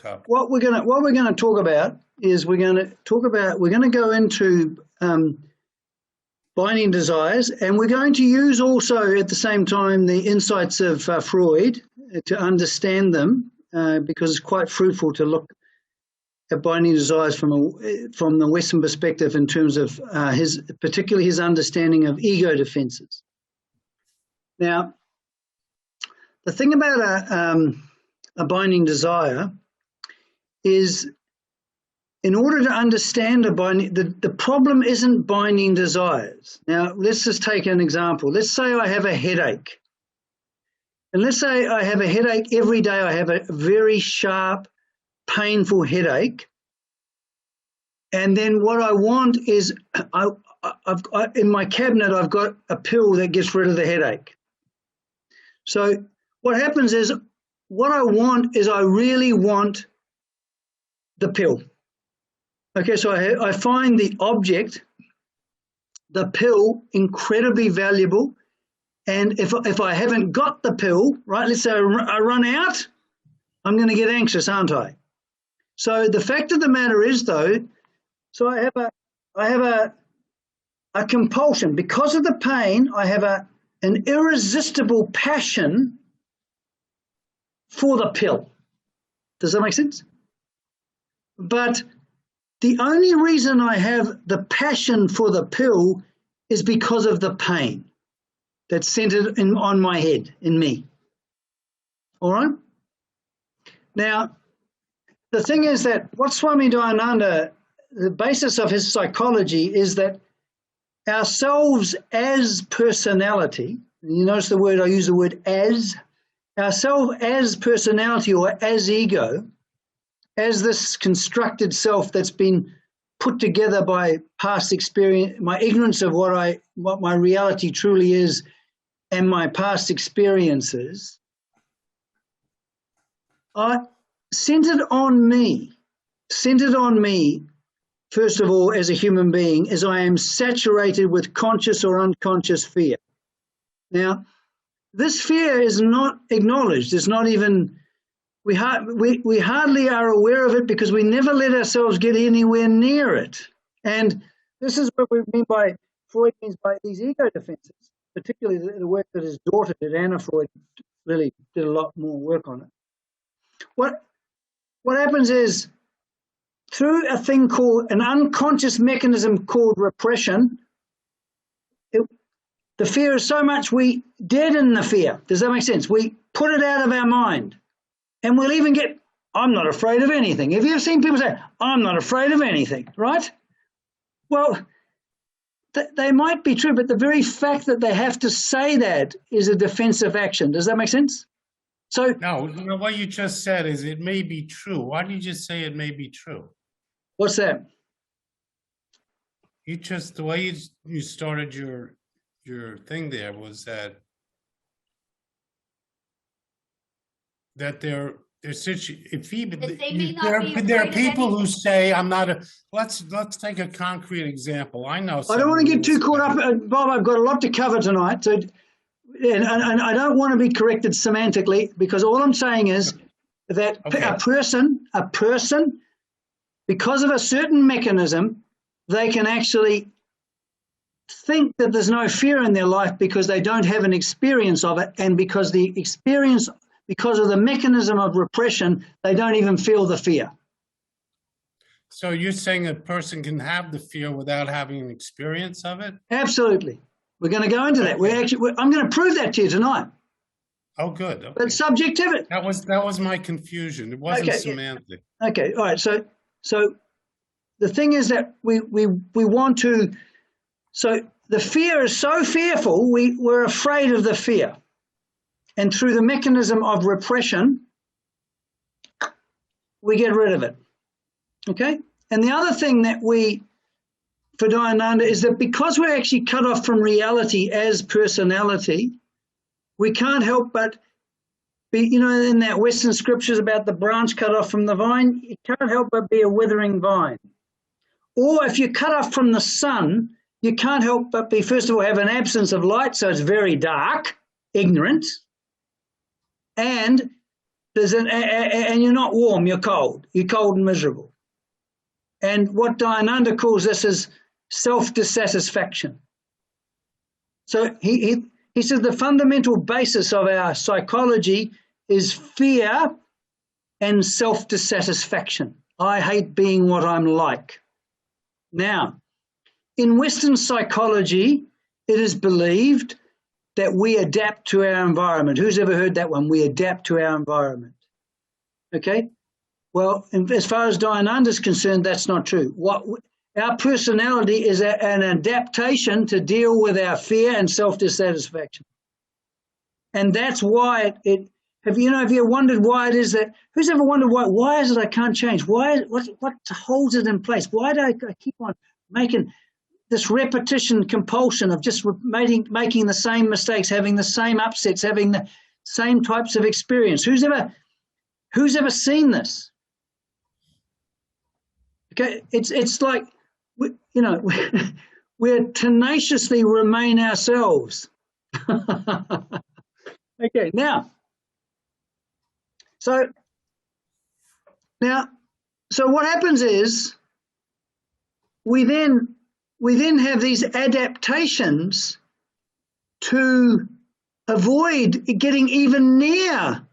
cup. What we're gonna talk about is we're gonna go into binding desires, and we're going to use also at the same time the insights of Freud to understand them, because it's quite fruitful to look at binding desires from the Western perspective in terms of particularly his understanding of ego defenses. Now, the thing about a binding desire is, in order to understand a binding, the problem isn't binding desires. Now, let's just take an example. Let's say I have a headache. And let's say I have a headache every day. I have a very sharp, painful headache. And then what I want is, in my cabinet, I've got a pill that gets rid of the headache. So what happens is, what I want is, I really want the pill. Okay, so I find the object, the pill, incredibly valuable. And if I haven't got the pill, right, let's say I run out, I'm going to get anxious, aren't I? So the fact of the matter is, though, so I have a compulsion. Because of the pain, I have an irresistible passion for the pill. Does that make sense? But the only reason I have the passion for the pill is because of the pain that's centered on my head, in me. All right? Now, the thing is that what Swami Dayananda, the basis of his psychology is that ourselves as personality, and you notice the word, I use the word as, ourselves as personality or as ego, as this constructed self that's been put together by past experience, my ignorance of what my reality truly is, and my past experiences, are centered on me, first of all, as a human being, as I am saturated with conscious or unconscious fear. Now, this fear is not acknowledged. It's not even, we hardly are aware of it because we never let ourselves get anywhere near it. And this is what we mean by, Freud means by these ego defenses, particularly the work that his daughter did. Anna Freud really did a lot more work on it. What happens is, through a thing called an unconscious mechanism called repression, the fear is so much we deaden the fear. Does that make sense? We put it out of our mind. And we'll even get, I'm not afraid of anything. Have you ever seen people say, I'm not afraid of anything, right? Well, they might be true, but the very fact that they have to say that is a defensive action. Does that make sense? So no, what you just said is it may be true. Why did you just say it may be true? What's that? The way you started your thing there was that there are people who say I'm not a. Let's take a concrete example. I know. I don't want to get too caught up, Bob. I've got a lot to cover tonight, so and I don't want to be corrected semantically, because all I'm saying is that a person, because of a certain mechanism, they can actually think that there's no fear in their life because they don't have an experience of it, and because of the mechanism of repression, they don't even feel the fear. So you're saying a person can have the fear without having an experience of it? Absolutely. We're going to go into that. I'm going to prove that to you tonight. Oh, good. Okay. But subjectivity. That was my confusion. It wasn't semantic. Okay. All right. So the thing is that we want to. So the fear is so fearful. We're afraid of the fear, and through the mechanism of repression, we get rid of it. Okay. And the other thing that for Dayananda is that because we're actually cut off from reality as personality, we can't help but be, in that Western scriptures about the branch cut off from the vine, you can't help but be a withering vine. Or if you're cut off from the sun, you can't help but be, first of all, have an absence of light, so it's very dark, ignorant, and and you're not warm, you're cold. You're cold and miserable. And what Dayananda calls this is self-dissatisfaction. So he says the fundamental basis of our psychology is fear and self-dissatisfaction. I hate being what I'm like. Now, in Western psychology, it is believed that we adapt to our environment. Who's ever heard that one? We adapt to our environment. Okay? Well, as far as Dayananda is concerned, that's not true. Our personality is an adaptation to deal with our fear and self-dissatisfaction. And that's why have you wondered why it is that, who's ever wondered why is it I can't change? What holds it in place? Why do I keep on making this repetition compulsion of just making the same mistakes, having the same upsets, having the same types of experience? Who's ever seen this? Okay, it's like, we're tenaciously remain ourselves. Okay, now, so what happens is we then have these adaptations to avoid getting even near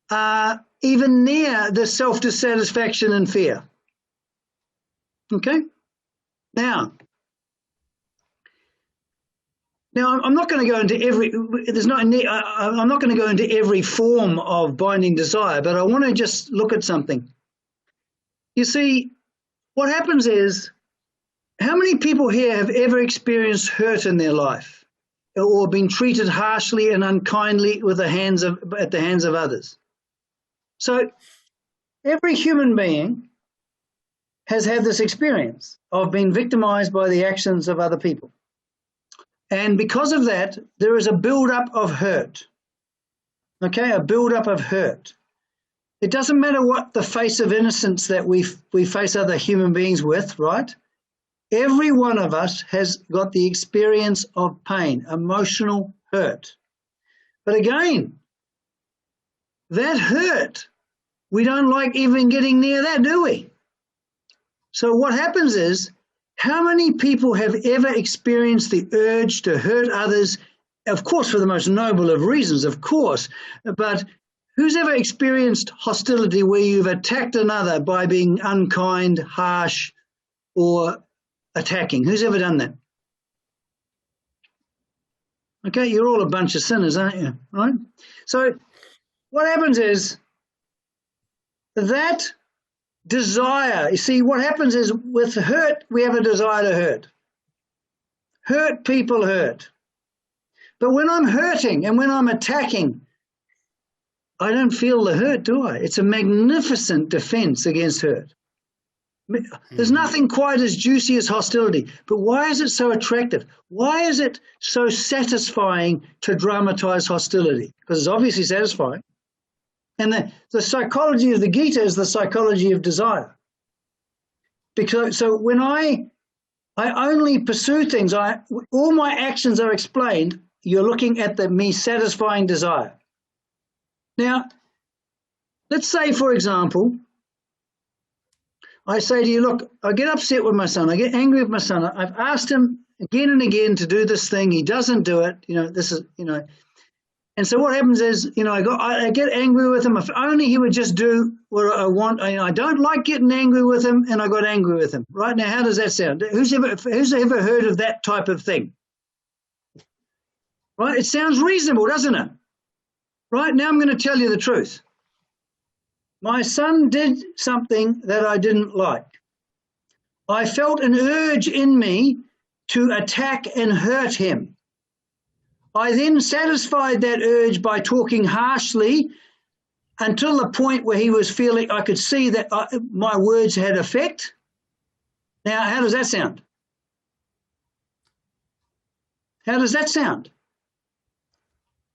the self-dissatisfaction and fear. Okay? Now I'm not going to go into I'm not going to go into every form of binding desire, but I want to just look at something. You see, what happens is, how many people here have ever experienced hurt in their life or been treated harshly and unkindly at the hands of others? So every human being has had this experience of being victimized by the actions of other people. And because of that, there is a build-up of hurt. Okay, a build-up of hurt. It doesn't matter what the face of innocence that we face other human beings with, right? Every one of us has got the experience of pain, emotional hurt. But again, that hurt, we don't like even getting near that, do we? So what happens is, how many people have ever experienced the urge to hurt others, of course, for the most noble of reasons, of course, but who's ever experienced hostility where you've attacked another by being unkind, harsh, or attacking? Who's ever done that? Okay, you're all a bunch of sinners, aren't you? Right? So what happens is that desire, you see, what happens is with hurt, we have a desire to hurt. Hurt people hurt. But when I'm hurting and when I'm attacking, I don't feel the hurt, do I? It's a magnificent defense against hurt. There's nothing quite as juicy as hostility. But why is it so attractive? Why is it so satisfying to dramatize hostility? Because it's obviously satisfying. And the psychology of the Gita is the psychology of desire. Because so when I only pursue things, all my actions are explained. You're looking at me satisfying desire. Now, let's say, for example, I say to you, look, I get upset with my son. I get angry with my son. I've asked him again and again to do this thing. He doesn't do it. And so what happens is, I get angry with him. If only he would just do what I want. I don't like getting angry with him, and I got angry with him. Right now, how does that sound? Who's ever heard of that type of thing? Right? It sounds reasonable, doesn't it? Right now, I'm going to tell you the truth. My son did something that I didn't like. I felt an urge in me to attack and hurt him. I then satisfied that urge by talking harshly until the point where he was feeling, I could see that my words had effect. Now, how does that sound? How does that sound?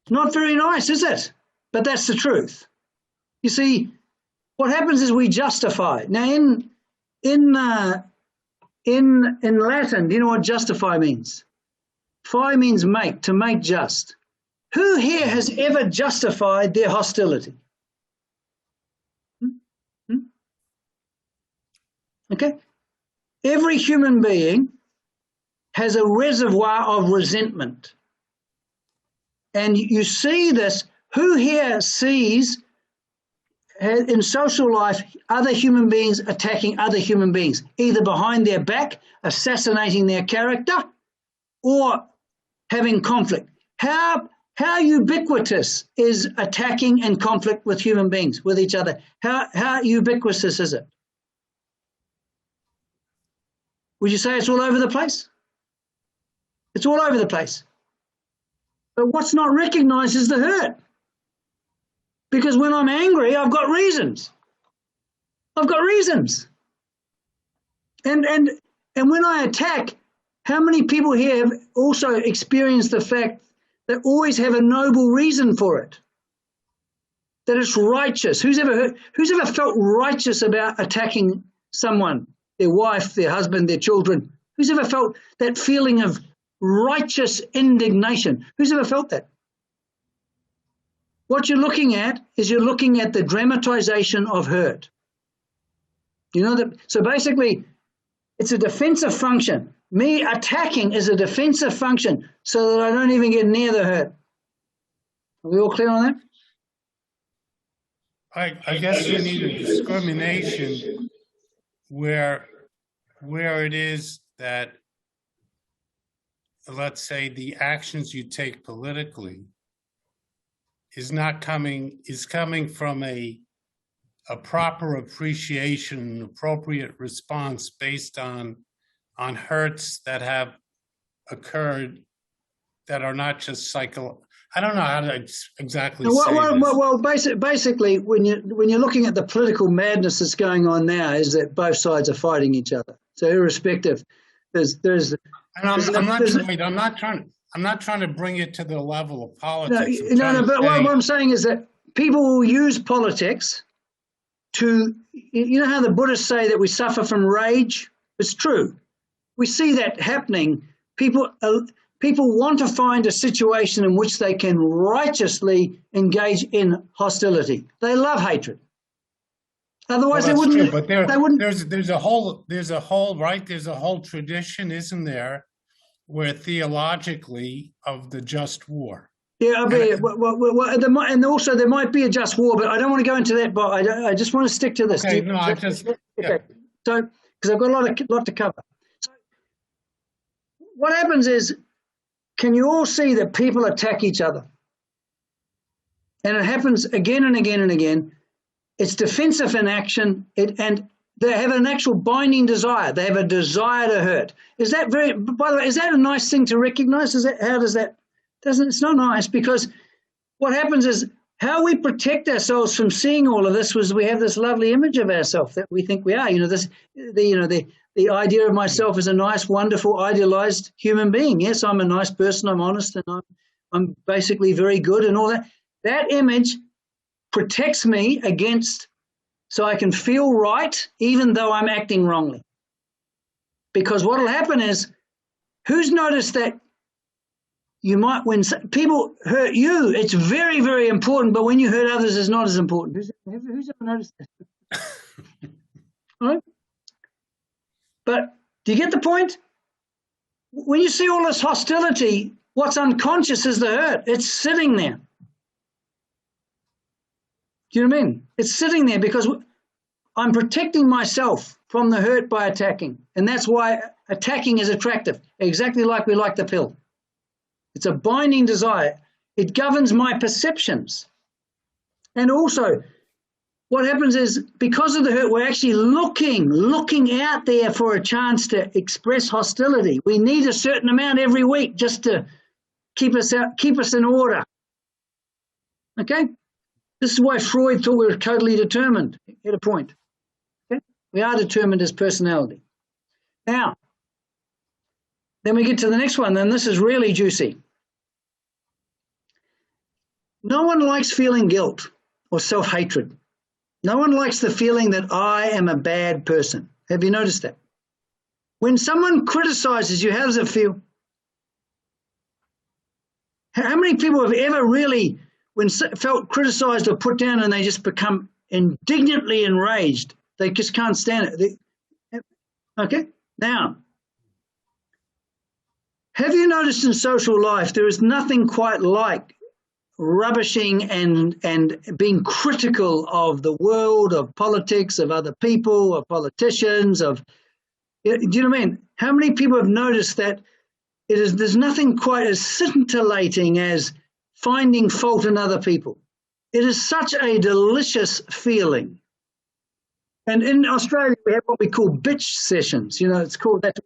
Not very nice, is it? But that's the truth. You see, what happens is we justify. Now, in Latin, do you know what justify means? Fi means make, to make just. Who here has ever justified their hostility? Okay? Every human being has a reservoir of resentment. And you see this. Who here sees in social life other human beings attacking other human beings, either behind their back, assassinating their character, or having conflict? How ubiquitous is attacking and conflict with human beings, with each other? How ubiquitous is it? Would you say it's all over the place? It's all over the place. But what's not recognized is the hurt. Because when I'm angry, I've got reasons. I've got reasons. And when I attack, how many people here have also experienced the fact that always have a noble reason for it? That it's righteous. Who's ever felt righteous about attacking someone, their wife, their husband, their children? Who's ever felt that feeling of righteous indignation? Who's ever felt that? What you're looking at is you're looking at the dramatization of hurt. You know that. So basically, it's a defensive function. Me attacking is a defensive function so that I don't even get near the hurt. Are we all clear on that? I guess you need a discrimination where it is that, let's say, the actions you take politically is coming from a proper appreciation, an appropriate response based on hurts that have occurred that are not just psycho. I don't know how to exactly say this. Well, basically, when you're looking at the political madness that's going on now, is that both sides are fighting each other. So irrespective, there's. And I'm not trying to bring it to the level of politics. No. But what I'm saying is that people will use politics to, you know how the Buddhists say that we suffer from rage? It's true. We see that happening. People want to find a situation in which they can righteously engage in hostility. They love hatred. Otherwise, they wouldn't. True, but there's a whole tradition, isn't there, where theologically of the just war. Yeah, and also there might be a just war, but I don't want to go into that. But I just want to stick to this. Okay, okay. So because I've got a lot to cover. So what happens is, can you all see that people attack each other, and it happens again and again and again. It's defensive in action, and they have an actual binding desire. They have a desire to hurt. Is that by the way, is that a nice thing to recognize? It's not nice, because what happens is how we protect ourselves from seeing all of this was we have this lovely image of ourselves that we think we are. The idea of myself as a nice, wonderful, idealized human being. Yes, I'm a nice person, I'm honest, and I'm basically very good and all that. That image protects me against, so I can feel right even though I'm acting wrongly. Because what will happen is, who's noticed that you might, when people hurt you, it's very, very important, but when you hurt others, it's not as important. Who's ever noticed that? Right? But do you get the point? When you see all this hostility, what's unconscious is the hurt. It's sitting there. Do you know what I mean? It's sitting there because I'm protecting myself from the hurt by attacking. And that's why attacking is attractive, exactly like we like the pill. It's a binding desire. It governs my perceptions. And also, what happens is, because of the hurt, we're actually looking out there for a chance to express hostility. We need a certain amount every week just to keep us in order. Okay? This is why Freud thought we were totally determined. At a point. Okay? We are determined as personality. Now, then we get to the next one, and this is really juicy. No one likes feeling guilt or self-hatred. No one likes the feeling that I am a bad person. Have you noticed that? When someone criticizes you, how does it feel? How many people have ever really, when felt criticized or put down, and they just become indignantly enraged? They just can't stand it. Okay, now, have you noticed in social life there is nothing quite like rubbishing and being critical of the world, of politics, of other people, of politicians, of, do you know what I mean? How many people have noticed that there's nothing quite as scintillating as finding fault in other people? It is such a delicious feeling. And in Australia, we have what we call bitch sessions. You know, it's called that.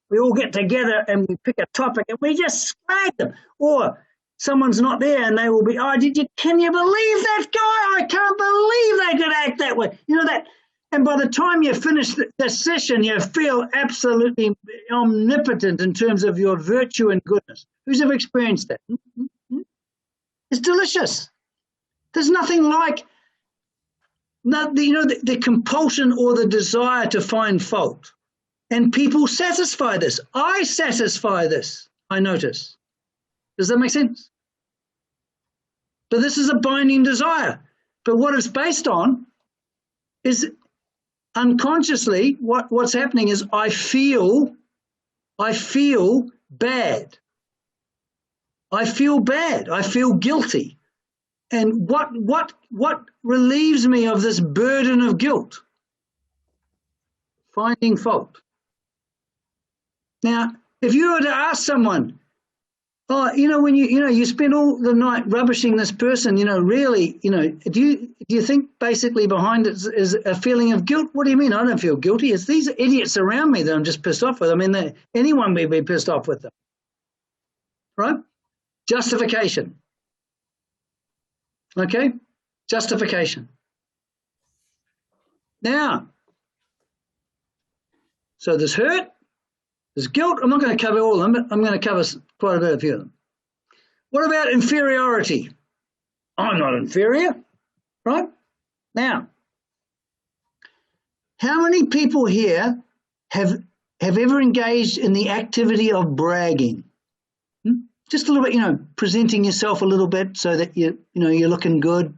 We all get together and we pick a topic and we just slag them. Or someone's not there and they will be, oh, can you believe that guy? I can't believe they could act that way. You know that. And by the time you finish the session, you feel absolutely omnipotent in terms of your virtue and goodness. Who's ever experienced that? It's delicious. There's nothing like, the compulsion or the desire to find fault. And people satisfy this. I satisfy this, I notice. Does that make sense? So this is a binding desire. But what it's based on is unconsciously what's happening is I feel bad. I feel bad. I feel guilty. And what relieves me of this burden of guilt? Finding fault. Now, if you were to ask someone, oh, when you spend all the night rubbishing this person, really, do you think basically behind it is a feeling of guilt? What do you mean? I don't feel guilty. It's these idiots around me that I'm just pissed off with. I mean, anyone would be pissed off with them, right? Justification. Okay, justification. Now, so there's hurt, there's guilt. I'm not going to cover all of them, but I'm going to cover quite a bit of few of them. What about inferiority? I'm not inferior, right? Now, how many people here have ever engaged in the activity of bragging? Just a little bit, presenting yourself a little bit so that you're looking good.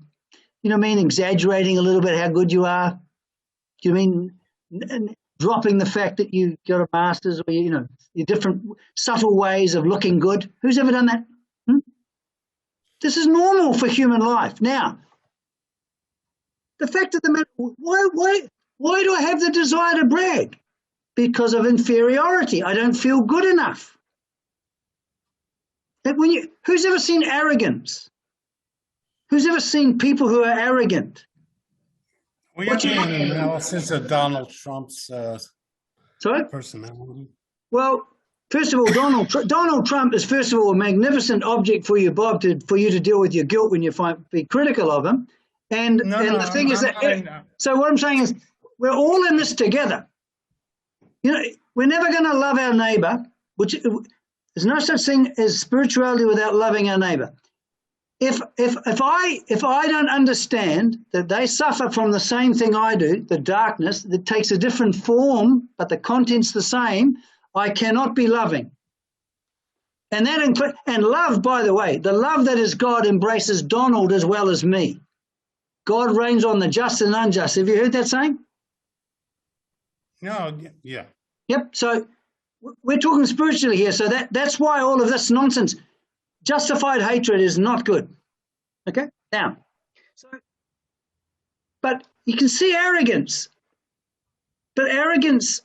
You know what I mean? Exaggerating a little bit how good you are. Do you mean dropping the fact that you got a master's or your different subtle ways of looking good? Who's ever done that? This is normal for human life. Now, the fact of the matter, why do I have the desire to brag? Because of inferiority. I don't feel good enough. Who's ever seen arrogance? Who's ever seen people who are arrogant? We have an analysis of Donald Trump's personality. Well, first of all, Donald Trump is first of all a magnificent object for you, Bob, for you to deal with your guilt when you be critical of him. And the thing is that, so what I'm saying is, we're all in this together. We're never going to love our neighbor, which there's no such thing as spirituality without loving our neighbor. If I don't understand that they suffer from the same thing I do, the darkness that takes a different form, but the content's the same, I cannot be loving. And love, by the way, the love that is God embraces Donald as well as me. God reigns on the just and unjust. Have you heard that saying? No, yeah. Yep. So we're talking spiritually here. So that's why all of this nonsense, justified hatred is not good. Okay? Now, but you can see arrogance. But arrogance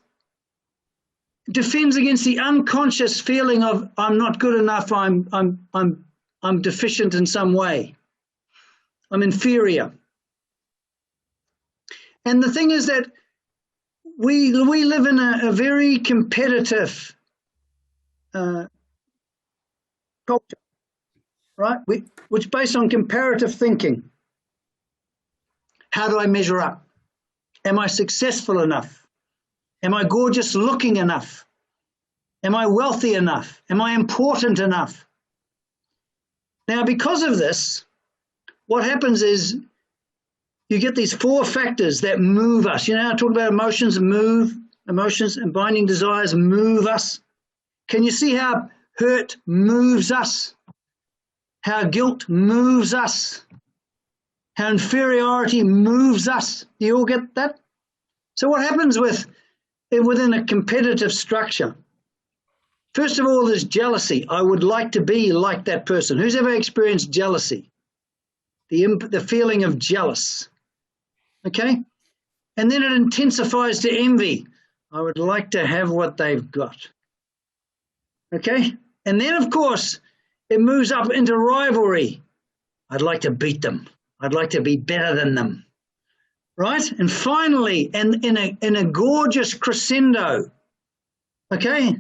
defends against the unconscious feeling of I'm not good enough, I'm deficient in some way. I'm inferior. And the thing is that we live in a very competitive culture, right? Which is based on comparative thinking. How do I measure up? Am I successful enough? Am I gorgeous looking enough? Am I wealthy enough? Am I important enough? Now, because of this, what happens is you get these four factors that move us. I talk about emotions and binding desires move us. Can you see how hurt moves us? How guilt moves us? How inferiority moves us? Do you all get that? So what happens with within a competitive structure. First of all, there's jealousy. I would like to be like that person. Who's ever experienced jealousy? The feeling of jealous. Okay? And then it intensifies to envy. I would like to have what they've got. Okay? And then, of course, it moves up into rivalry. I'd like to beat them. I'd like to be better than them. Right? And finally, and in a gorgeous crescendo, okay?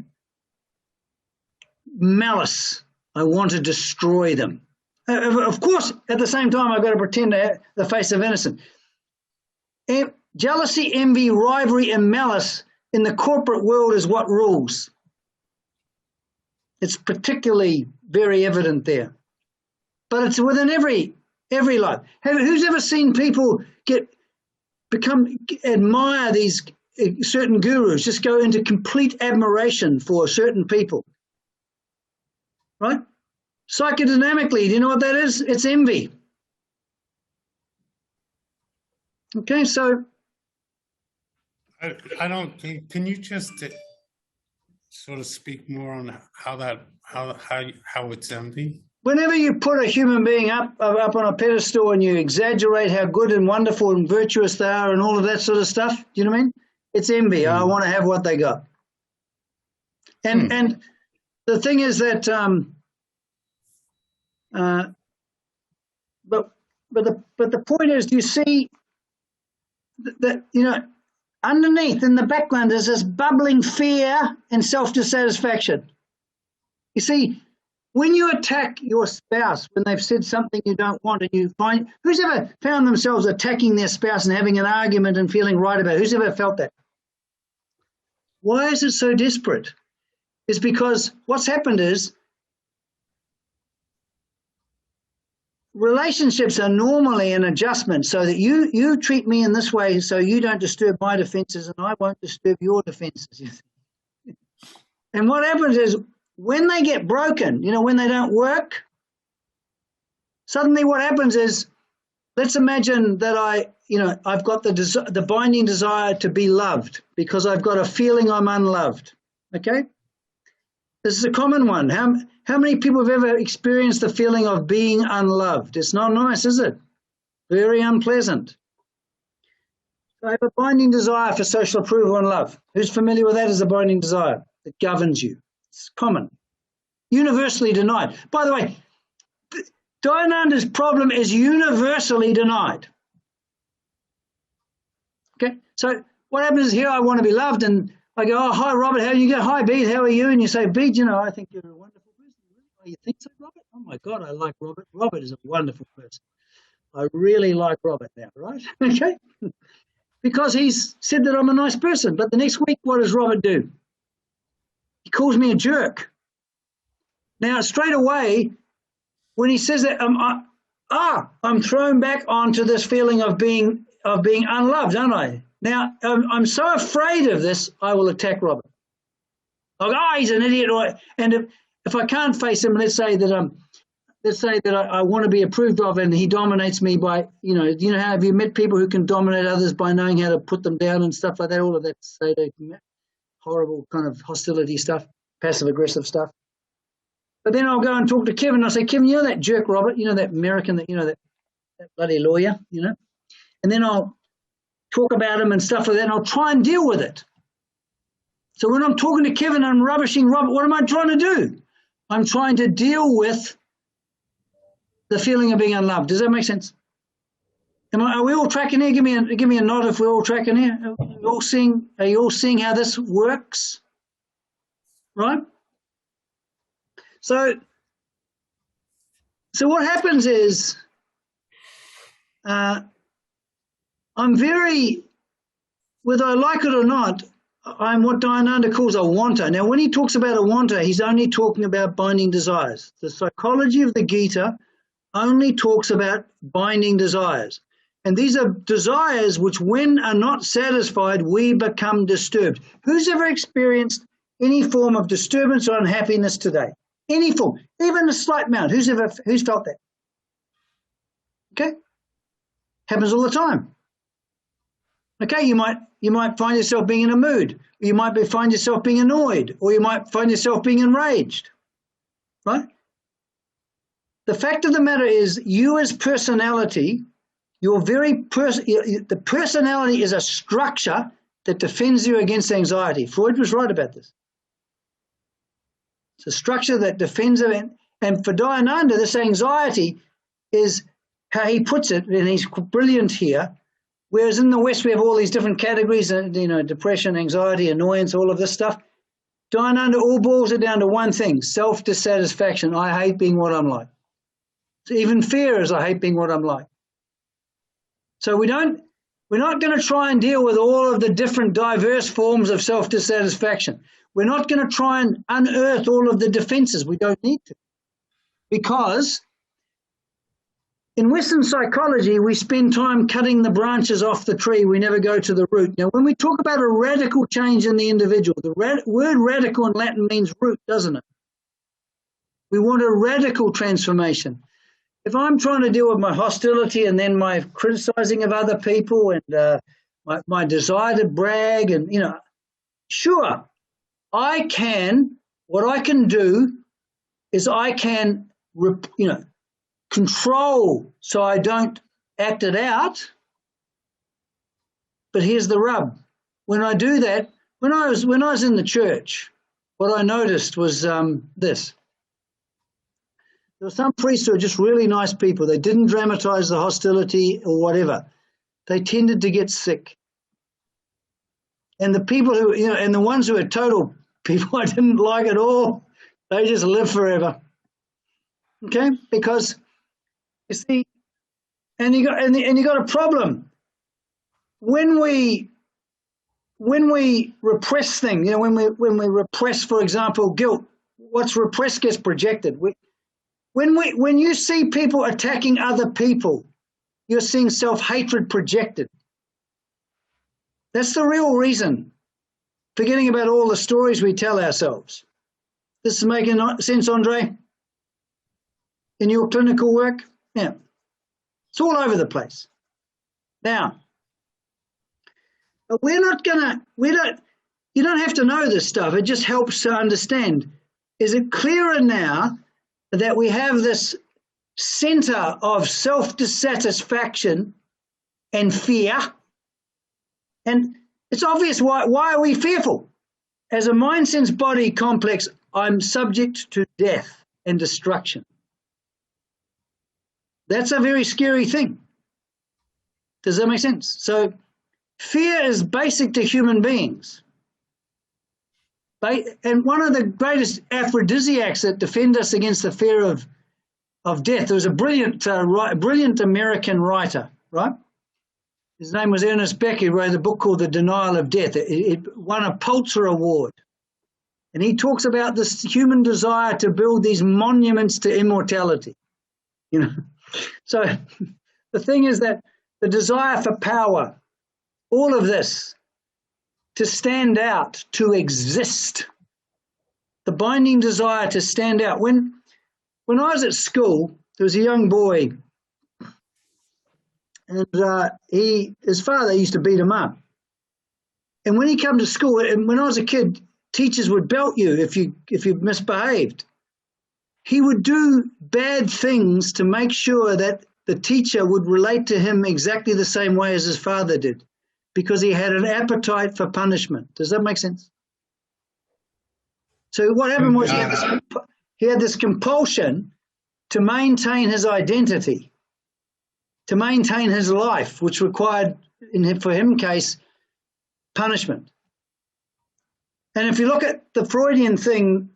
Malice. I want to destroy them. Of course, at the same time, I've got to pretend to have the face of innocence. Jealousy, envy, rivalry, and malice in the corporate world is what rules. It's particularly very evident there. But it's within every life. Who's ever seen people admire these certain gurus, just go into complete admiration for certain people? Right? Psychodynamically, do you know what that is? It's envy. Okay, so I don't think, can you just sort of speak more on how it's envy? whenever you put a human being up on a pedestal and you exaggerate how good and wonderful and virtuous they are and all of that sort of stuff, do you know what I mean? It's envy. I want to have what they got. And the thing is that but the point is, you see that, you know, underneath in the background there's this bubbling fear and self-dissatisfaction. You see, when you attack your spouse, when they've said something you don't want, and you find, who's ever found themselves attacking their spouse and having an argument and feeling right about it? Who's ever felt that? Why is it so desperate? It's because what's happened is relationships are normally an adjustment, so that you treat me in this way so you don't disturb my defenses and I won't disturb your defenses. And what happens is when they get broken, you know, when they don't work, suddenly what happens is, let's imagine that I've got the binding desire to be loved because I've got a feeling I'm unloved. Okay? This is a common one. How many people have ever experienced the feeling of being unloved? It's not nice, is it? Very unpleasant. So I have a binding desire for social approval and love. Who's familiar with that as a binding desire? It governs you. It's common. Universally denied. By the way, Dayananda's problem is universally denied. Okay? So what happens is, here I want to be loved, and I go, oh, hi, Robert, how are you? Go, hi, Bede, how are you? And you say, Bede, you know, I think you're a wonderful person. Oh, you think so, Robert? Oh, my God, I like Robert. Robert is a wonderful person. I really like Robert now, right? Okay? Because he's said that I'm a nice person. But the next week, what does Robert do? He calls me a jerk. Now, straight away, when he says that, I'm thrown back onto this feeling of being unloved, aren't I? Now, I'm so afraid of this, I will attack Robert. I'll go, he's an idiot. And if I can't face him, let's say that I want to be approved of, and he dominates me by, you know how, have you met people who can dominate others by knowing how to put them down and stuff like that? All of that horrible kind of hostility stuff, passive-aggressive stuff. But then I'll go and talk to Kevin, and I'll say, Kevin, you know that jerk Robert, you know, that American, that bloody lawyer, you know? And then I'll talk about him and stuff like that, and I'll try and deal with it. So when I'm talking to Kevin and I'm rubbishing Robert, what am I trying to do? I'm trying to deal with the feeling of being unloved. Does that make sense? Are we all tracking here? Give me a nod if we're all tracking here. Are you all seeing how this works? Right? So what happens is, I'm very, whether I like it or not, I'm what Dayananda calls a wanter. Now, when he talks about a wanter, he's only talking about binding desires. The psychology of the Gita only talks about binding desires. And these are desires which, when are not satisfied, we become disturbed. Who's ever experienced any form of disturbance or unhappiness today? Any form, even a slight amount. Who's felt that? Okay? Happens all the time. Okay, you might find yourself being in a mood, or you might find yourself being annoyed, or you might find yourself being enraged, right? The fact of the matter is, you as personality, the personality is a structure that defends you against anxiety. Freud was right about this. It's a structure that defends it. And for Dayananda, this anxiety is how he puts it, and he's brilliant here. Whereas in the West, we have all these different categories, depression, anxiety, annoyance, all of this stuff. Dayananda all boils it down to one thing: self-dissatisfaction. I hate being what I'm like. So even fear is I hate being what I'm like. So we're not going to try and deal with all of the different diverse forms of self-dissatisfaction. We're not going to try and unearth all of the defenses. We don't need to. Because in Western psychology, we spend time cutting the branches off the tree. We never go to the root. Now, when we talk about a radical change in the individual, the word radical in Latin means root, doesn't it? We want a radical transformation. If I'm trying to deal with my hostility and then my criticizing of other people and my desire to brag and, sure, what I can do is I can, control so I don't act it out. But here's the rub. When I do that, when I was in the church, what I noticed was this. There were some priests who were just really nice people. They didn't dramatize the hostility or whatever. They tended to get sick. And the people who, and the ones who were total people I didn't like at all, they just live forever. Okay? Because, you see, and you got a problem. When we repress things, when we repress, for example, guilt, what's repressed gets projected. When you see people attacking other people, you're seeing self-hatred projected. That's the real reason. Forgetting about all the stories we tell ourselves. This is making sense, Andre? In your clinical work? Yeah. It's all over the place. Now, but you don't have to know this stuff. It just helps to understand. Is it clearer now that we have this center of self-dissatisfaction and fear? And it's obvious why are we fearful? As a mind-sense-body complex, I'm subject to death and destruction. That's a very scary thing. Does that make sense? So fear is basic to human beings. And one of the greatest aphrodisiacs that defend us against the fear of death, there was a brilliant American writer, right? His name was Ernest Beck. He wrote a book called The Denial of Death. It won a Pulitzer Award. And he talks about this human desire to build these monuments to immortality. So the thing is that the desire for power, all of this, to stand out, to exist, the binding desire to stand out. When I was at school, there was a young boy, and his father used to beat him up. And when he came to school, and when I was a kid, teachers would belt you if you misbehaved. He would do bad things to make sure that the teacher would relate to him exactly the same way as his father did, because he had an appetite for punishment. Does that make sense? So what happened was he had this compulsion to maintain his identity, to maintain his life, which required, for him case, punishment. And if you look at the Freudian thing,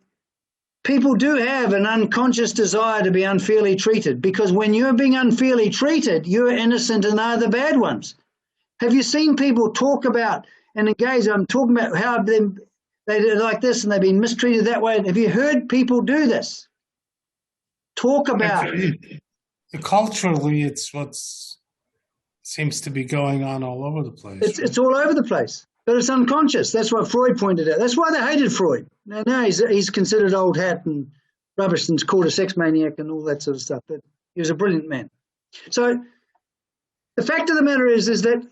people do have an unconscious desire to be unfairly treated, because when you're being unfairly treated, you're innocent and they're the bad ones. Have you seen people talk about and engage? I'm talking about how they did like this and they've been mistreated that way. Have you heard people do this? Talk about culturally, it's what seems to be going on all over the place. It's all over the place, but it's unconscious. That's what Freud pointed out. That's why they hated Freud. Now he's considered old hat and rubbish and called a sex maniac and all that sort of stuff. But he was a brilliant man. So the fact of the matter is that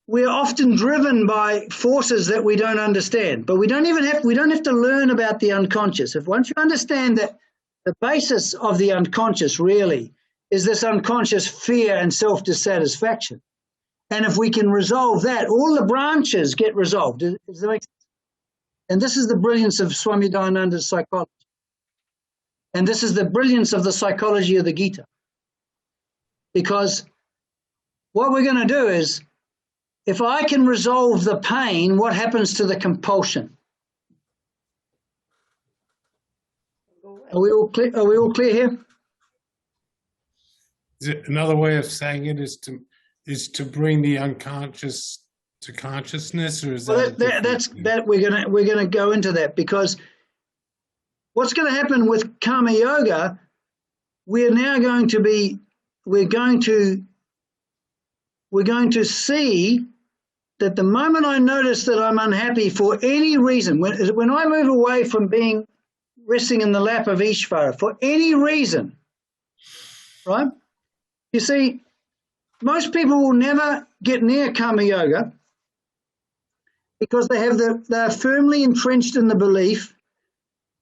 we're often driven by forces that we don't understand, but we don't have to learn about the unconscious. If once you understand that the basis of the unconscious really is this unconscious fear and self-dissatisfaction, and if we can resolve that, all the branches get resolved. Does that make sense? And this is the brilliance of Swami Dayananda's psychology. And this is the brilliance of the psychology of the Gita. Because what we're going to do is, if I can resolve the pain, what happens to the compulsion? Are we all clear? Are we all clear here? Is it another way of saying it is to bring the unconscious to consciousness, or is Well, we're gonna go into that, because what's going to happen with Karma Yoga, we're going to see that the moment I notice that I'm unhappy for any reason, when I move away from resting in the lap of Ishvara for any reason, right? You see, most people will never get near Karma Yoga because they're firmly entrenched in the belief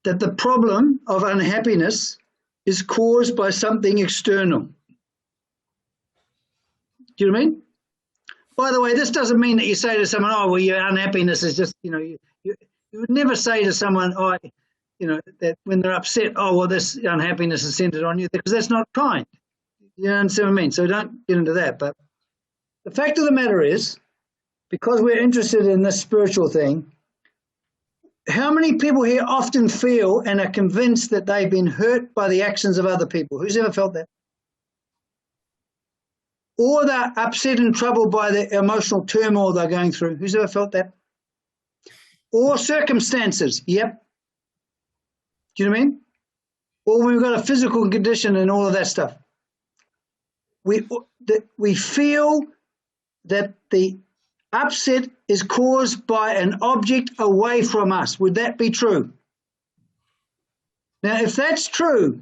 that the problem of unhappiness is caused by something external. Do you know what I mean? By the way, this doesn't mean that you say to someone, oh, well, your unhappiness is just, you would never say to someone, oh, that when they're upset, oh, well, this unhappiness is centered on you, because that's not kind. You understand what I mean? So don't get into that. But the fact of the matter is, because we're interested in this spiritual thing, how many people here often feel and are convinced that they've been hurt by the actions of other people? Who's ever felt that? Or they're upset and troubled by the emotional turmoil they're going through. Who's ever felt that? Or circumstances. Yep. Do you know what I mean? Or we've got a physical condition and all of that stuff. We feel that the upset is caused by an object away from us. Would that be true? Now, if that's true,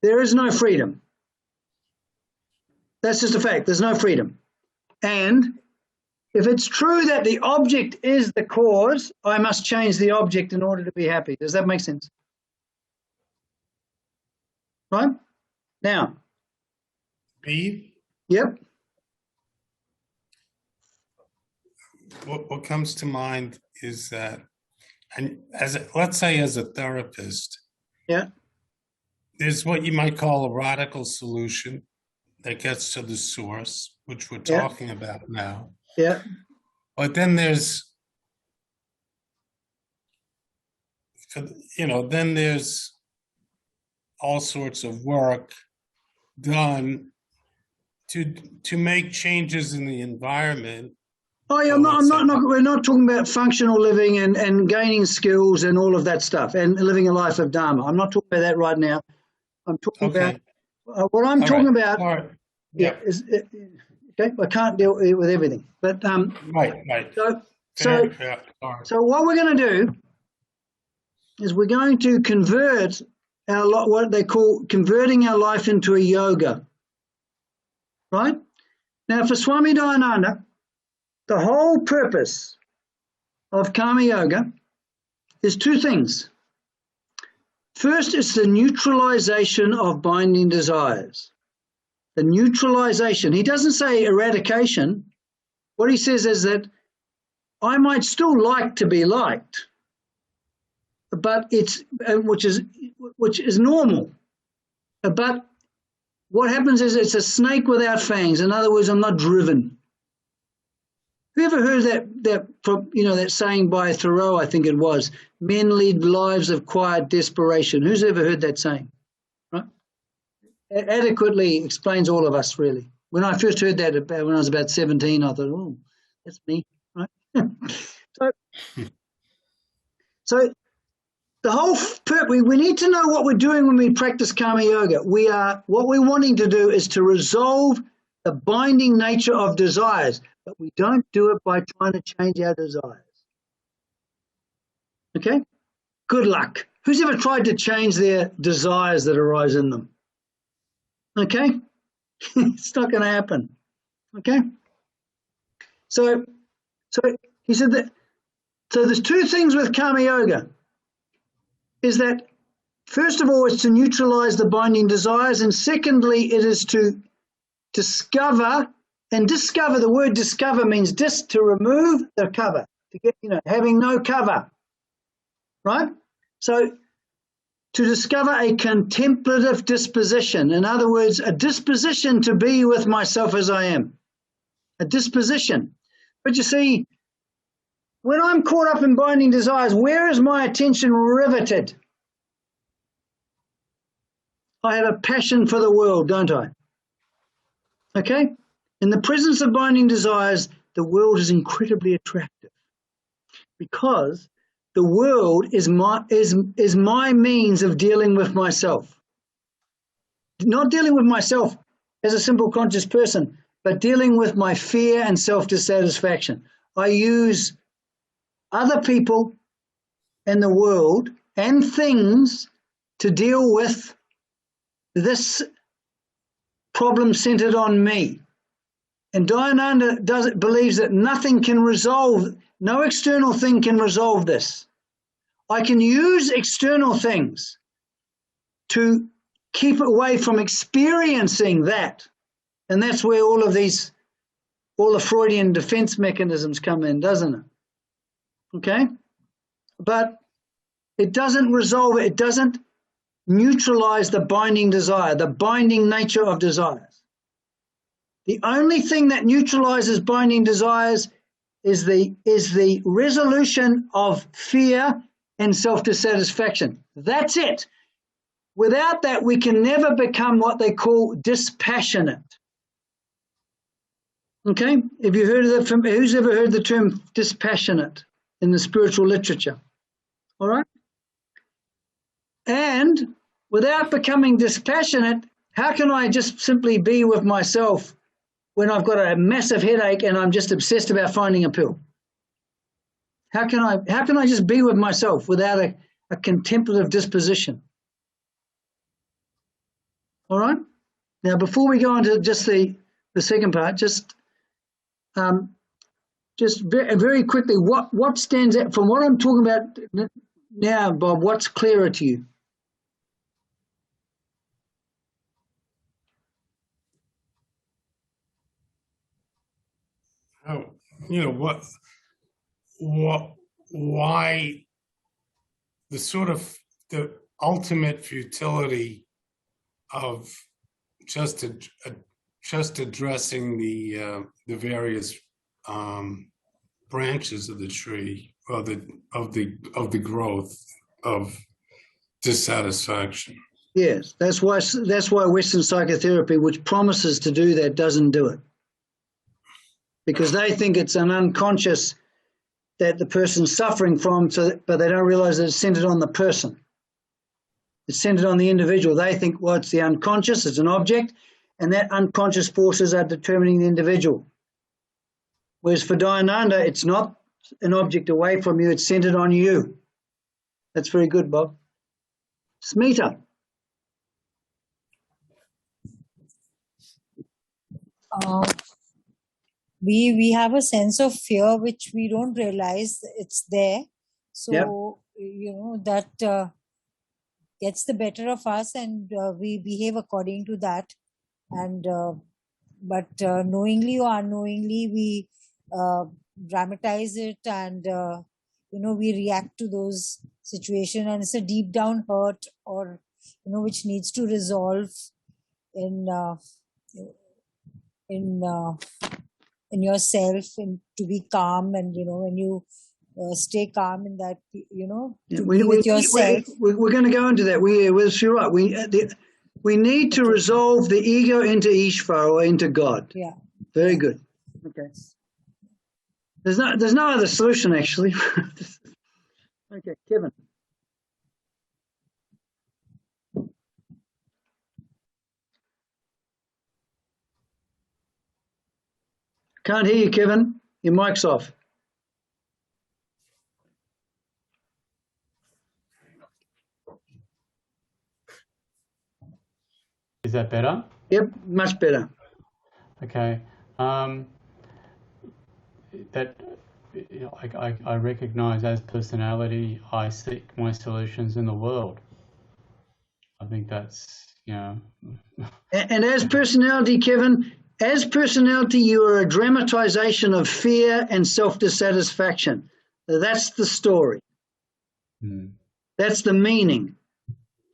there is no freedom. That's just a fact. There's no freedom. And if it's true that the object is the cause, I must change the object in order to be happy. Does that make sense? Right? Now. Bede? Yep. What comes to mind is that, and let's say as a therapist, yeah, there's what you might call a radical solution that gets to the source, which we're talking about now. Yeah. But then there's all sorts of work done to make changes in the environment. Oh yeah, we're not talking about functional living and gaining skills and all of that stuff and living a life of Dharma. I'm not talking about that right now. I'm talking about what I'm talking about. Right. Yeah. Okay, I can't deal with everything, but right. So what we're going to do is we're going to convert what they call converting our life into a yoga. Right? Now, for Swami Dayananda, the whole purpose of Karma Yoga is two things. First, it's the neutralization of binding desires. The neutralization. He doesn't say eradication. What he says is that I might still like to be liked, but which is normal. But what happens is it's a snake without fangs. In other words, I'm not driven. Who ever heard that saying by Thoreau, I think it was, men lead lives of quiet desperation. Who's ever heard that saying? Right? It adequately explains all of us, really. When I first heard that when I was about 17, I thought, oh, that's me. Right? So the whole we need to know what we're doing when we practice Karma Yoga. What we're wanting to do is to resolve the binding nature of desires, but we don't do it by trying to change our desires. Okay? Good luck. Who's ever tried to change their desires that arise in them? Okay? It's not going to happen. Okay? So he said that. So there's two things with karma yoga. Is that first of all, it's to neutralize the binding desires, and secondly, it is to discover. And discover, the word discover means to remove the cover, to get, having no cover, right? So to discover a contemplative disposition, in other words, a disposition to be with myself as I am, a disposition. But you see, when I'm caught up in binding desires, where is my attention riveted? I have a passion for the world, don't I? Okay? In the presence of binding desires, the world is incredibly attractive because the world is my means of dealing with myself. Not dealing with myself as a simple conscious person, but dealing with my fear and self-dissatisfaction. I use other people and the world and things to deal with this problem centered on me. And Dayananda believes that nothing can resolve, no external thing can resolve this. I can use external things to keep away from experiencing that. And that's where all the Freudian defense mechanisms come in, doesn't it? Okay? But it doesn't resolve it. It doesn't neutralize the binding desire, the binding nature of desires. The only thing that neutralizes binding desires is the resolution of fear and self-dissatisfaction. That's it. Without that, we can never become what they call dispassionate. Okay? Have you heard of that? Who's ever heard the term dispassionate in the spiritual literature? All right? And without becoming dispassionate, how can I just simply be with myself when I've got a massive headache and I'm just obsessed about finding a pill? How can I just be with myself without a contemplative disposition? All right? Now, before we go on to just the second part, just very quickly, what stands out from what I'm talking about now, Bob? What's clearer to you? Oh, why the ultimate futility of just addressing the various branches of the tree, or of the growth of dissatisfaction. Yes, that's why Western psychotherapy, which promises to do that, doesn't do it. Because they think it's an unconscious that the person's suffering from, but they don't realize that it's centered on the person. It's centered on the individual. They think, well, it's the unconscious, it's an object, and that unconscious forces are determining the individual. Whereas for Dayananda, it's not an object away from you, it's centered on you. That's very good, Bob. Smita. We have a sense of fear which we don't realize it's there. So, Yep. That gets the better of us, and we behave according to that. And but knowingly or unknowingly, we dramatize it, and we react to those situations, and it's a deep down hurt, or which needs to resolve in yourself, and to be calm, and when you stay calm in that, to be with yourself. We're going to go into that. You're right. We need to resolve the ego into Ishvara, or into God. Yeah. Very good. Okay. There's no other solution, actually. Okay, Kevin. Can't hear you, Kevin. Your mic's off. Is that better? Yep, much better. Okay. that I recognize as personality, I seek my solutions in the world. I think that's, you know. And as personality, Kevin, as personality, you are a dramatization of fear and self-dissatisfaction. That's the story. That's the meaning.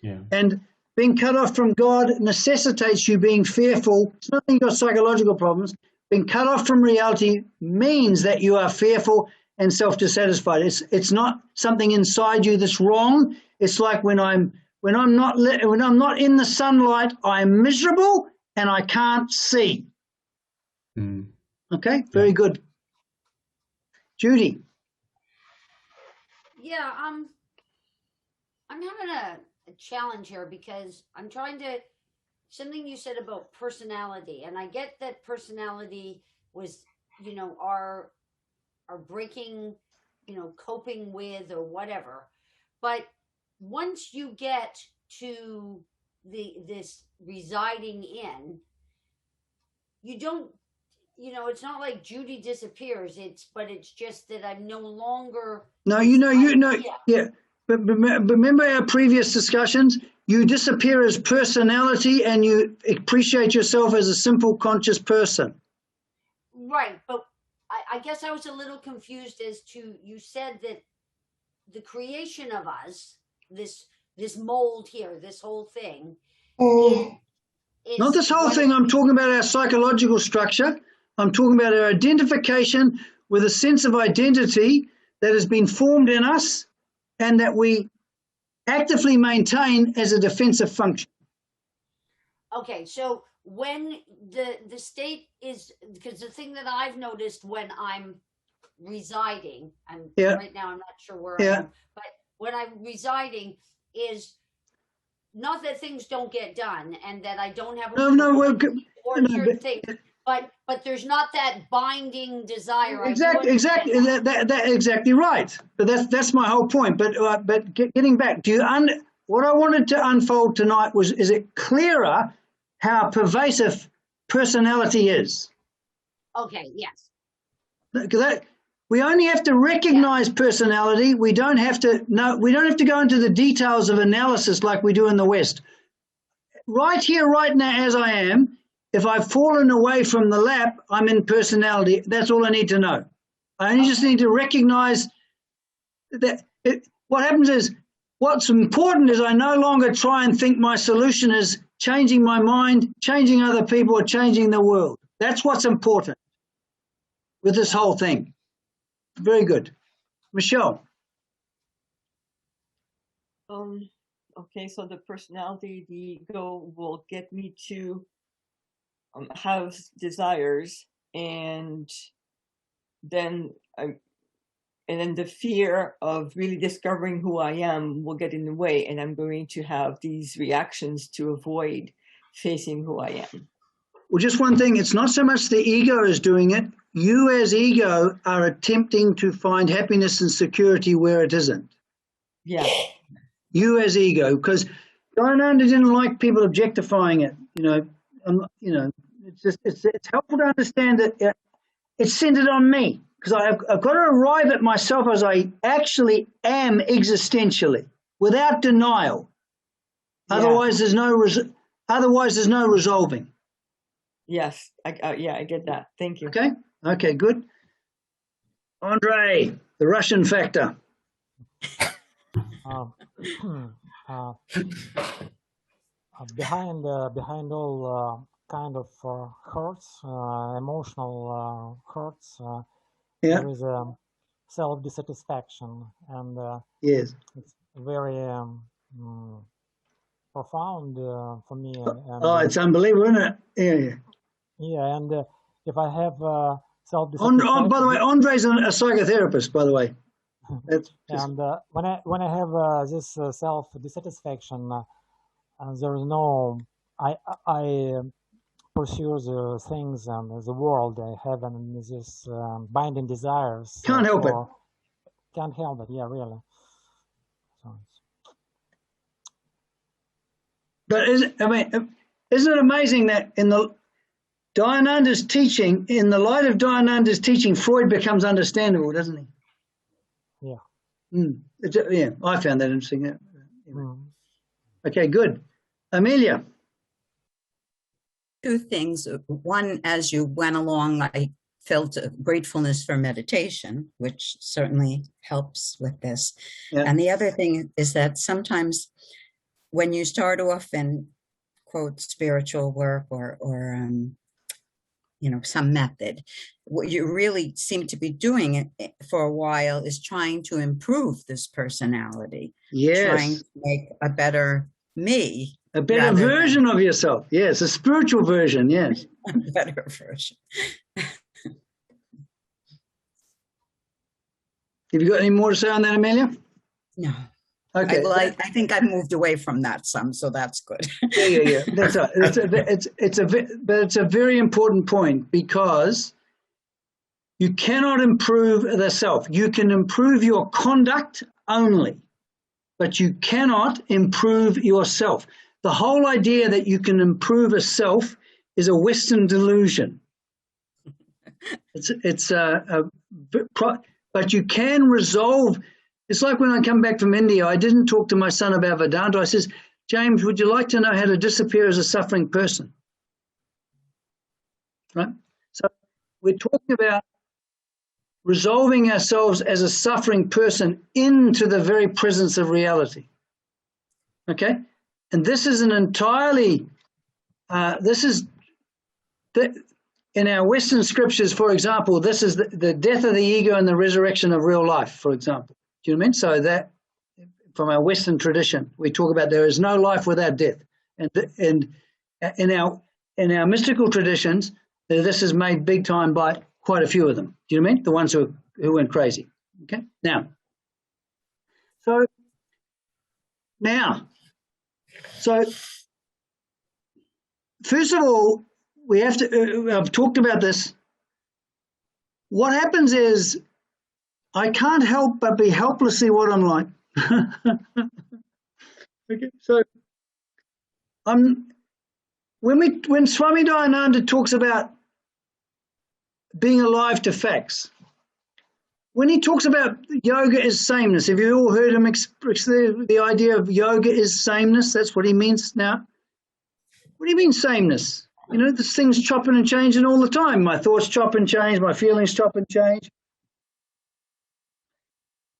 Yeah. And being cut off from God necessitates you being fearful. It's not that you've got psychological problems. Being cut off from reality means that you are fearful and self-dissatisfied. It's not something inside you that's wrong. It's like when I'm not in the sunlight, I'm miserable and I can't see. Okay, very good. Judy. Yeah, I'm having a challenge here because I'm trying to, something you said about personality, and I get that personality was, you know, our breaking, you know, coping with or whatever. But once you get to this residing in, you don't, you know, it's not like Judy disappears. But it's just that I'm no longer. No, yeah. But remember our previous discussions? You disappear as personality and you appreciate yourself as a simple conscious person. Right, but I guess I was a little confused as to, you said that the creation of us, this mold here, this whole thing, is not this whole thing. I'm talking about our psychological structure. I'm talking about our identification with a sense of identity that has been formed in us and that we actively maintain as a defensive function. Okay, so when the state is, because the thing that I've noticed when I'm residing, right now I'm not sure where I am, but when I'm residing is not that things don't get done and that I don't have certain things, but there's not that binding desire. Exactly, exactly right. But that's my whole point. But getting back, what I wanted to unfold tonight is it clearer how pervasive personality is? Okay. Yes. We only have to recognize personality. We don't have to go into the details of analysis like we do in the West. Right here, right now, as I am, if I've fallen away from the lap, I'm in personality. That's all I need to know. I only just need to recognize that what happens is, what's important is I no longer try and think my solution is changing my mind, changing other people, or changing the world. That's what's important with this whole thing. Very good. Michelle. Okay, so the personality, the ego will get me to have desires, and then the fear of really discovering who I am will get in the way, and I'm going to have these reactions to avoid facing who I am. Well, just one thing, it's not so much the ego is doing it. You as ego are attempting to find happiness and security where it isn't. Yeah. You as ego, because Diana didn't like people objectifying it. It's helpful to understand that it's centered on me, because I've got to arrive at myself as I actually am existentially, without denial. Yeah. Otherwise, there's no resolving. Yes, I get that. Thank you. Okay, good. Andre, the Russian factor. Behind all kind of hurts, emotional hurts, there is a self-dissatisfaction, and yes, it's very profound for me. It's unbelievable, isn't it? Yeah. Yeah, and if I have self-dissatisfaction. By the way, Andre's a psychotherapist, by the way. And when I have this self-dissatisfaction, there is no. I pursue the things and the world I have and this binding desires. Can't help it. Can't help it. Yeah, really. So. But isn't it amazing that Dayananda's teaching, in the light of Dayananda's teaching, Freud becomes understandable, doesn't he? Yeah. Yeah, I found that interesting. Yeah. Mm. Okay, good. Amelia. Two things. One, as you went along, I felt a gratefulness for meditation, which certainly helps with this. Yeah. And the other thing is that sometimes when you start off in, quote, spiritual work or some method, what you really seem to be doing it for a while is trying to improve this personality. Yes. Trying to make a better me. A better version of yourself. Yes, a spiritual version, yes. A better version. Have you got any more to say on that, Amelia? No. Okay. I think I've moved away from that some, so that's good. Yeah. That's right. It's a very important point, because you cannot improve the self. You can improve your conduct only, but you cannot improve yourself. The whole idea that you can improve a self is a Western delusion. But you can resolve. It's like when I come back from India, I didn't talk to my son about Vedanta. I says, James, would you like to know how to disappear as a suffering person? Right? So we're talking about resolving ourselves as a suffering person into the very presence of reality. Okay? And this is an entirely, in our Western scriptures, for example, this is the death of the ego and the resurrection of real life, for example. Do you know what I mean? So that, from our Western tradition, we talk about there is no life without death. And in our mystical traditions, this is made big time by quite a few of them. Do you know what I mean? The ones who went crazy. Okay? So first of all, we have to, I've talked about this. What happens is I can't help but be helplessly what I'm like. Okay, so when Swami Dayananda talks about being alive to facts, when he talks about yoga is sameness, have you all heard him express the idea of yoga is sameness? That's what he means now. What do you mean sameness? You know, this thing's chopping and changing all the time. My thoughts chop and change, my feelings chop and change.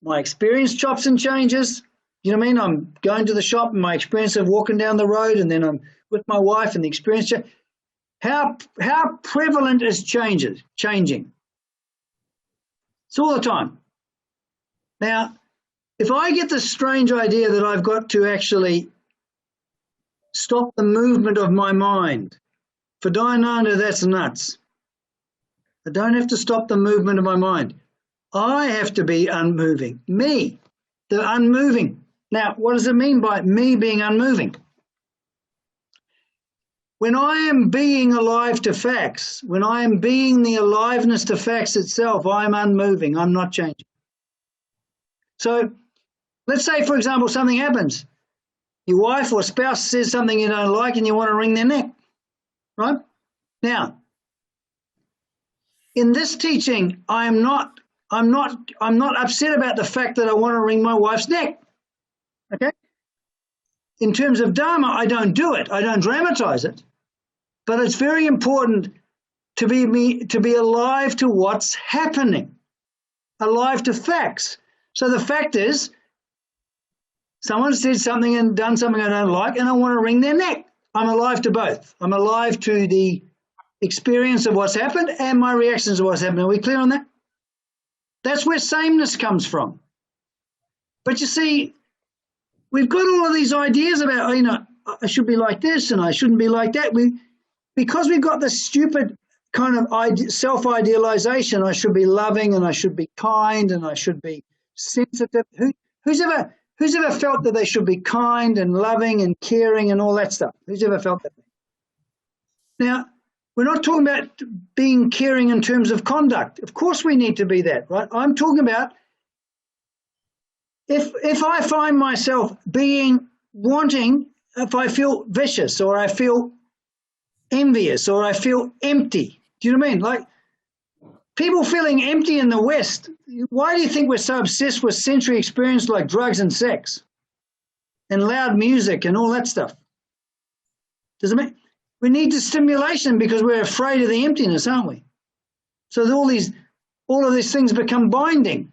My experience chops and changes. You know what I mean? I'm going to the shop and my experience of walking down the road, and then I'm with my wife and the experience. How prevalent is changing? It's all the time. Now, if I get this strange idea that I've got to actually stop the movement of my mind, for Dayananda, that's nuts. I don't have to stop the movement of my mind. I have to be unmoving. Me, the unmoving. Now, what does it mean by me being unmoving? When I am being alive to facts, when I am being the aliveness to facts itself, I'm unmoving. I'm not changing. So let's say, for example, something happens. Your wife or spouse says something you don't like and you want to wring their neck, right? Now, in this teaching, I'm not upset about the fact that I want to wring my wife's neck. Okay? In terms of Dharma, I don't do it. I don't dramatize it. But it's very important to be alive to what's happening, alive to facts. So the fact is, someone said something and done something I don't like, and I want to wring their neck. I'm alive to both. I'm alive to the experience of what's happened and my reactions to what's happened. Are we clear on that? That's where sameness comes from. But you see, we've got all of these ideas about, you know, I should be like this and I shouldn't be like that. Because we've got this stupid kind of self-idealization, I should be loving and I should be kind and I should be sensitive. Who's ever felt that they should be kind and loving and caring and all that stuff? Who's ever felt that? Now, we're not talking about being caring in terms of conduct. Of course we need to be that, right? I'm talking about if I find myself if I feel vicious or I feel envious or I feel empty. Do you know what I mean? Like people feeling empty in the West. Why do you think we're so obsessed with sensory experience like drugs and sex and loud music and all that stuff? Does it mean we need the stimulation because we're afraid of the emptiness, aren't we? So all of these things become binding.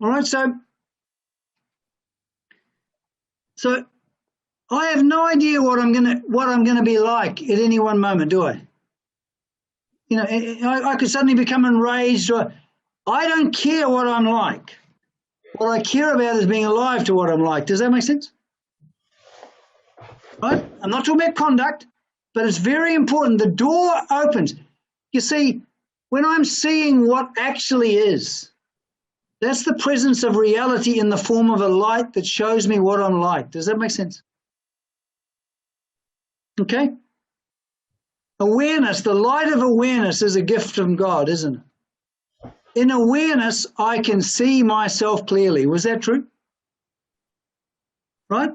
All right, so I have no idea what I'm gonna be like at any one moment, do I? You know, I could suddenly become enraged, or I don't care what I'm like. What I care about is being alive to what I'm like. Does that make sense? Right? I'm not talking about conduct, but it's very important. The door opens. You see, when I'm seeing what actually is, that's the presence of reality in the form of a light that shows me what I'm like. Does that make sense? Okay? Awareness, the light of awareness is a gift from God, isn't it? In awareness, I can see myself clearly. Was that true? Right?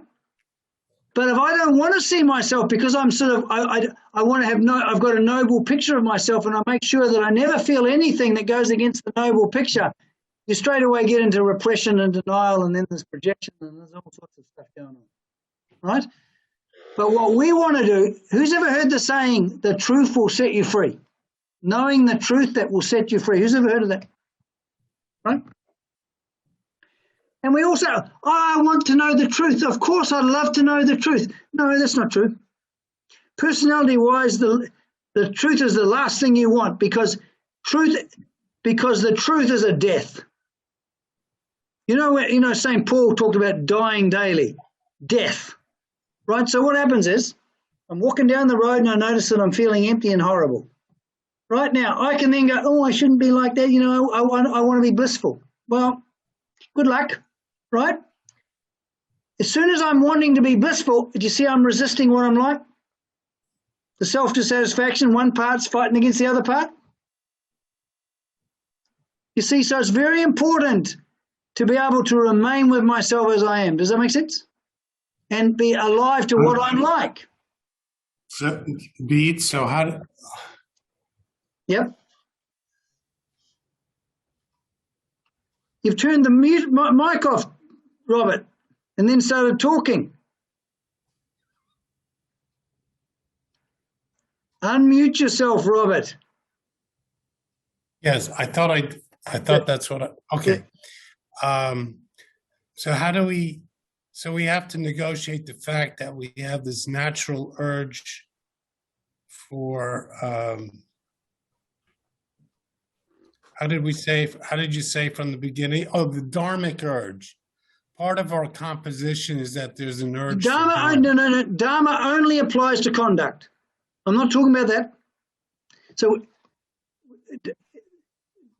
But if I don't want to see myself because I'm sort of, I want to have I've got a noble picture of myself, and I make sure that I never feel anything that goes against the noble picture, you straight away get into repression and denial, and then there's projection, and there's all sorts of stuff going on, right? But what we want to do, who's ever heard the saying, the truth will set you free? Knowing the truth that will set you free. Who's ever heard of that? Right? And we also, I want to know the truth. Of course, I'd love to know the truth. No, that's not true. Personality-wise, the truth is the last thing you want because the truth is a death. You know, St. Paul talked about dying daily, death, right? So what happens is I'm walking down the road and I notice that I'm feeling empty and horrible. Right now, I can then go, oh, I shouldn't be like that. You know, I want to be blissful. Well, good luck, right? As soon as I'm wanting to be blissful, do you see I'm resisting what I'm like? The self-dissatisfaction, one part's fighting against the other part. You see, so it's very important to be able to remain with myself as I am. Does that make sense? And be alive to what I'm like. So, Bede, so how do... Yep. You've turned the mic off, Robert, and then started talking. Unmute yourself, Robert. Yes, I thought that's what okay. So how do we, so we have to negotiate the fact that we have this natural urge for, how did you say from the beginning? Oh, the dharmic urge. Part of our composition is that there's an urge. No. Dharma only applies to conduct. I'm not talking about that. So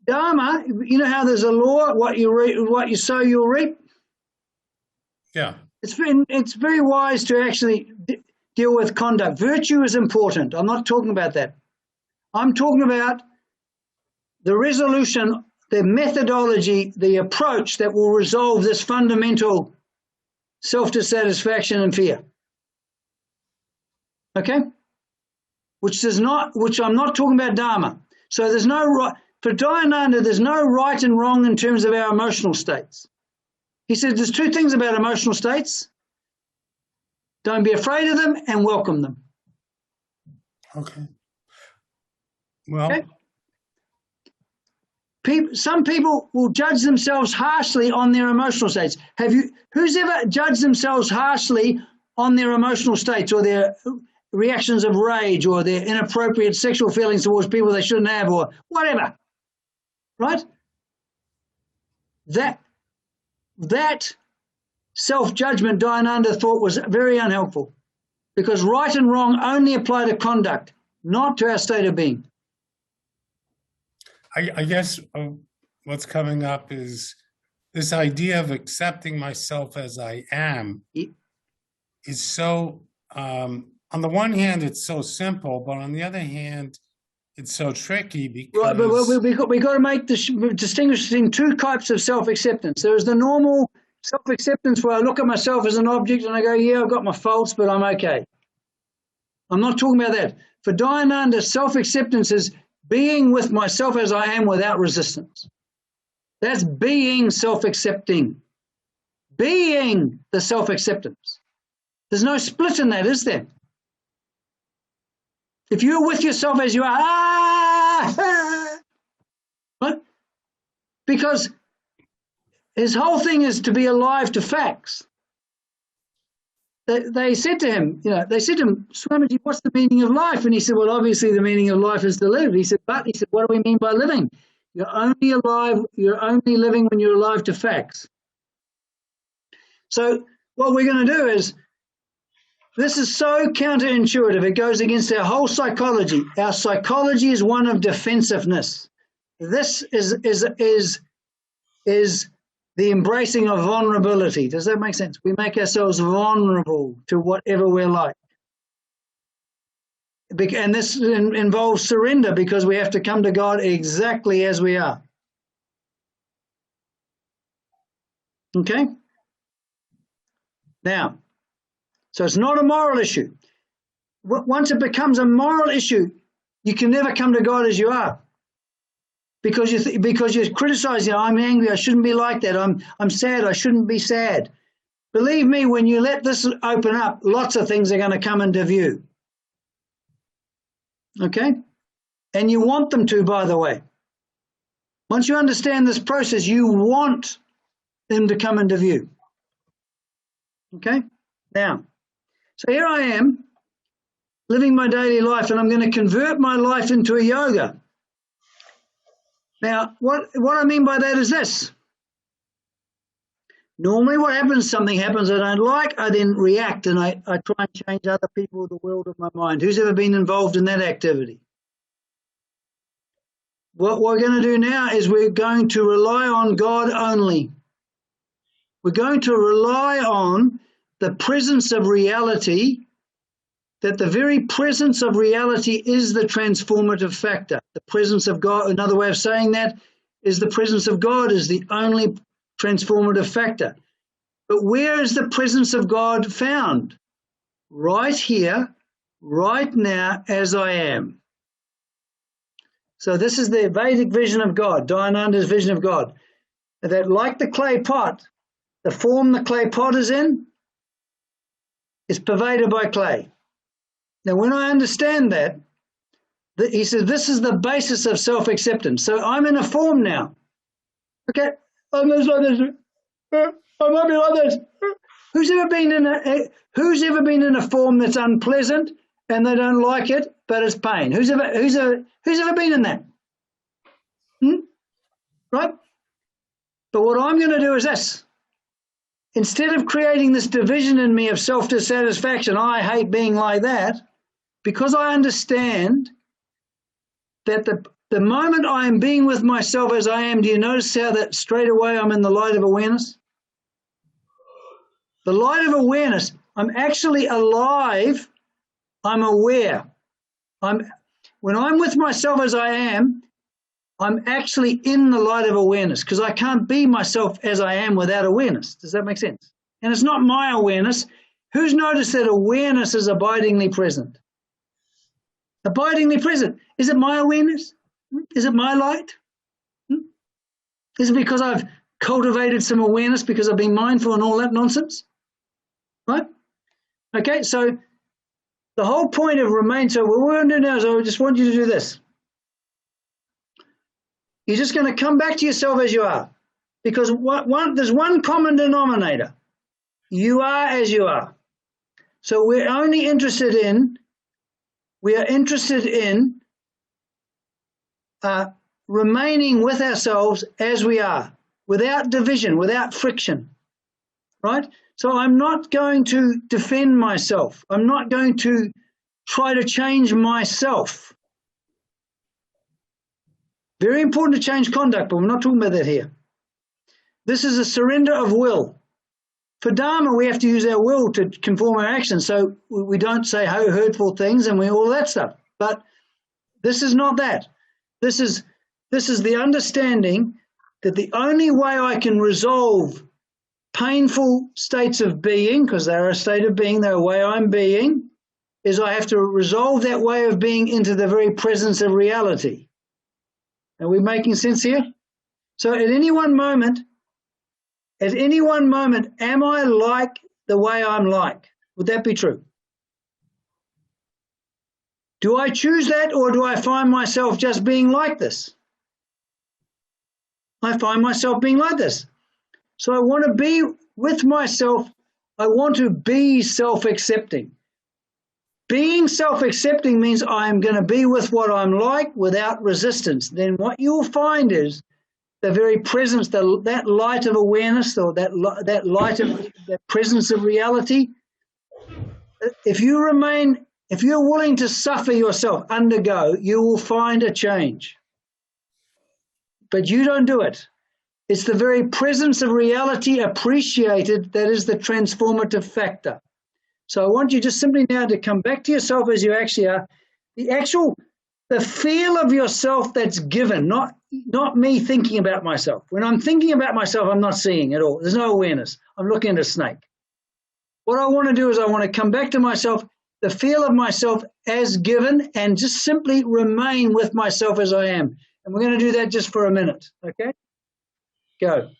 Dharma, you know how there's a law, what you sow, you'll reap? Yeah. It's very wise to actually deal with conduct. Virtue is important. I'm not talking about that. I'm talking about the resolution, the methodology, the approach that will resolve this fundamental self-dissatisfaction and fear. Okay? Which I'm not talking about Dharma. So there's no right. For Dayananda, there's no right and wrong in terms of our emotional states. He said there's two things about emotional states. Don't be afraid of them and welcome them. Okay. Well, okay? Some people will judge themselves harshly on their emotional states. Who's ever judged themselves harshly on their emotional states or their reactions of rage or their inappropriate sexual feelings towards people they shouldn't have or whatever? Right? That self-judgment Dayananda thought was very unhelpful because right and wrong only apply to conduct, not to our state of being. I guess what's coming up is this idea of accepting myself as I am is so, on the one hand, it's so simple, but on the other hand, it's so tricky because... Right, but we got to make the distinguish between two types of self-acceptance. There is the normal self-acceptance where I look at myself as an object and I go, yeah, I've got my faults, but I'm okay. I'm not talking about that. For Dayananda, self-acceptance is being with myself as I am without resistance. That's being self-accepting. Being the self-acceptance. There's no split in that, is there? If you're with yourself as you are, right? Because his whole thing is to be alive to facts. They said to him, Swamiji, what's the meaning of life? And he said, well, obviously the meaning of life is to live. He said, what do we mean by living? You're only living when you're alive to facts. So what we're going to do is, this is so counterintuitive. It goes against our whole psychology. Our psychology is one of defensiveness. This is the embracing of vulnerability. Does that make sense? We make ourselves vulnerable to whatever we're like. And this involves surrender, because we have to come to God exactly as we are. Okay? Now, so it's not a moral issue. Once it becomes a moral issue, you can never come to God as you are. Because you're criticizing, I'm angry, I shouldn't be like that, I'm sad, I shouldn't be sad. Believe me, when you let this open up, lots of things are going to come into view. Okay? And you want them to, by the way. Once you understand this process, you want them to come into view. Okay? Now, so here I am, living my daily life, and I'm going to convert my life into a yoga. Now, what I mean by that is this. Normally what happens, something happens I don't like, I then react, and I try and change other people, the world of my mind. Who's ever been involved in that activity? What we're going to do now is we're going to rely on God only. We're going to rely on the presence of reality, that the very presence of reality is the transformative factor. The presence of God, another way of saying that is the presence of God is the only transformative factor. But where is the presence of God found? Right here, right now, as I am. So this is the Vedic vision of God, Dayananda's vision of God. That like the clay pot, the form the clay pot is in is pervaded by clay. Now, when I understand that, he says this is the basis of self-acceptance. So I'm in a form now. Okay, I'm just like this. I might be like this. Who's ever been in a form that's unpleasant and they don't like it, but it's pain? Who's ever been in that? Right? But what I'm going to do is this. Instead of creating this division in me of self-dissatisfaction, I hate being like that, because I understand that the moment I am being with myself as I am, do you notice how that straight away I'm in the light of awareness? The light of awareness, I'm actually alive, I'm aware. When I'm with myself as I am, I'm actually in the light of awareness, because I can't be myself as I am without awareness. Does that make sense? And it's not my awareness. Who's noticed that awareness is abidingly present? Abidingly present. Is it my awareness? Is it my light? Is it because I've cultivated some awareness because I've been mindful and all that nonsense? Right? Okay, so the whole point of remain, so what we're going to do now is I just want you to do this. You're just going to come back to yourself as you are, because there's one common denominator. You are as you are. So we are interested in remaining with ourselves as we are, without division, without friction, right? So I'm not going to defend myself. I'm not going to try to change myself. Very important to change conduct, but we're not talking about that here. This is a surrender of will. For Dharma, we have to use our will to conform our actions, so we don't say hurtful things and all that stuff. But this is not that. This is the understanding that the only way I can resolve painful states of being, because they're a state of being, they're a way I'm being, is I have to resolve that way of being into the very presence of reality. Are we making sense here? So at any one moment, am I like the way I'm like? Would that be true? Do I choose that, or do I find myself just being like this? I find myself being like this. So I want to be with myself. I want to be self-accepting. Being self-accepting means I'm going to be with what I'm like without resistance. Then what you'll find is the very presence, that light of awareness, or that light of that presence of reality. If you're willing to suffer yourself, undergo, you will find a change. But you don't do it. It's the very presence of reality appreciated that is the transformative factor. So I want you just simply now to come back to yourself as you actually are. The feel of yourself that's given, not me thinking about myself. When I'm thinking about myself, I'm not seeing at all. There's no awareness. I'm looking at a snake. What I want to do is I want to come back to myself, the feel of myself as given, and just simply remain with myself as I am. And we're going to do that just for a minute, okay? Go.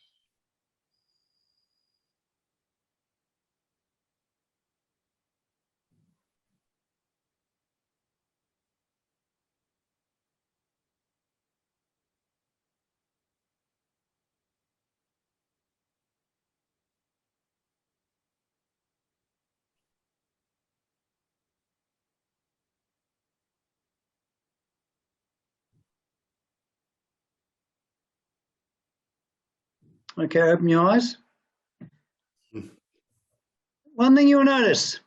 Okay, open your eyes. One thing you'll notice,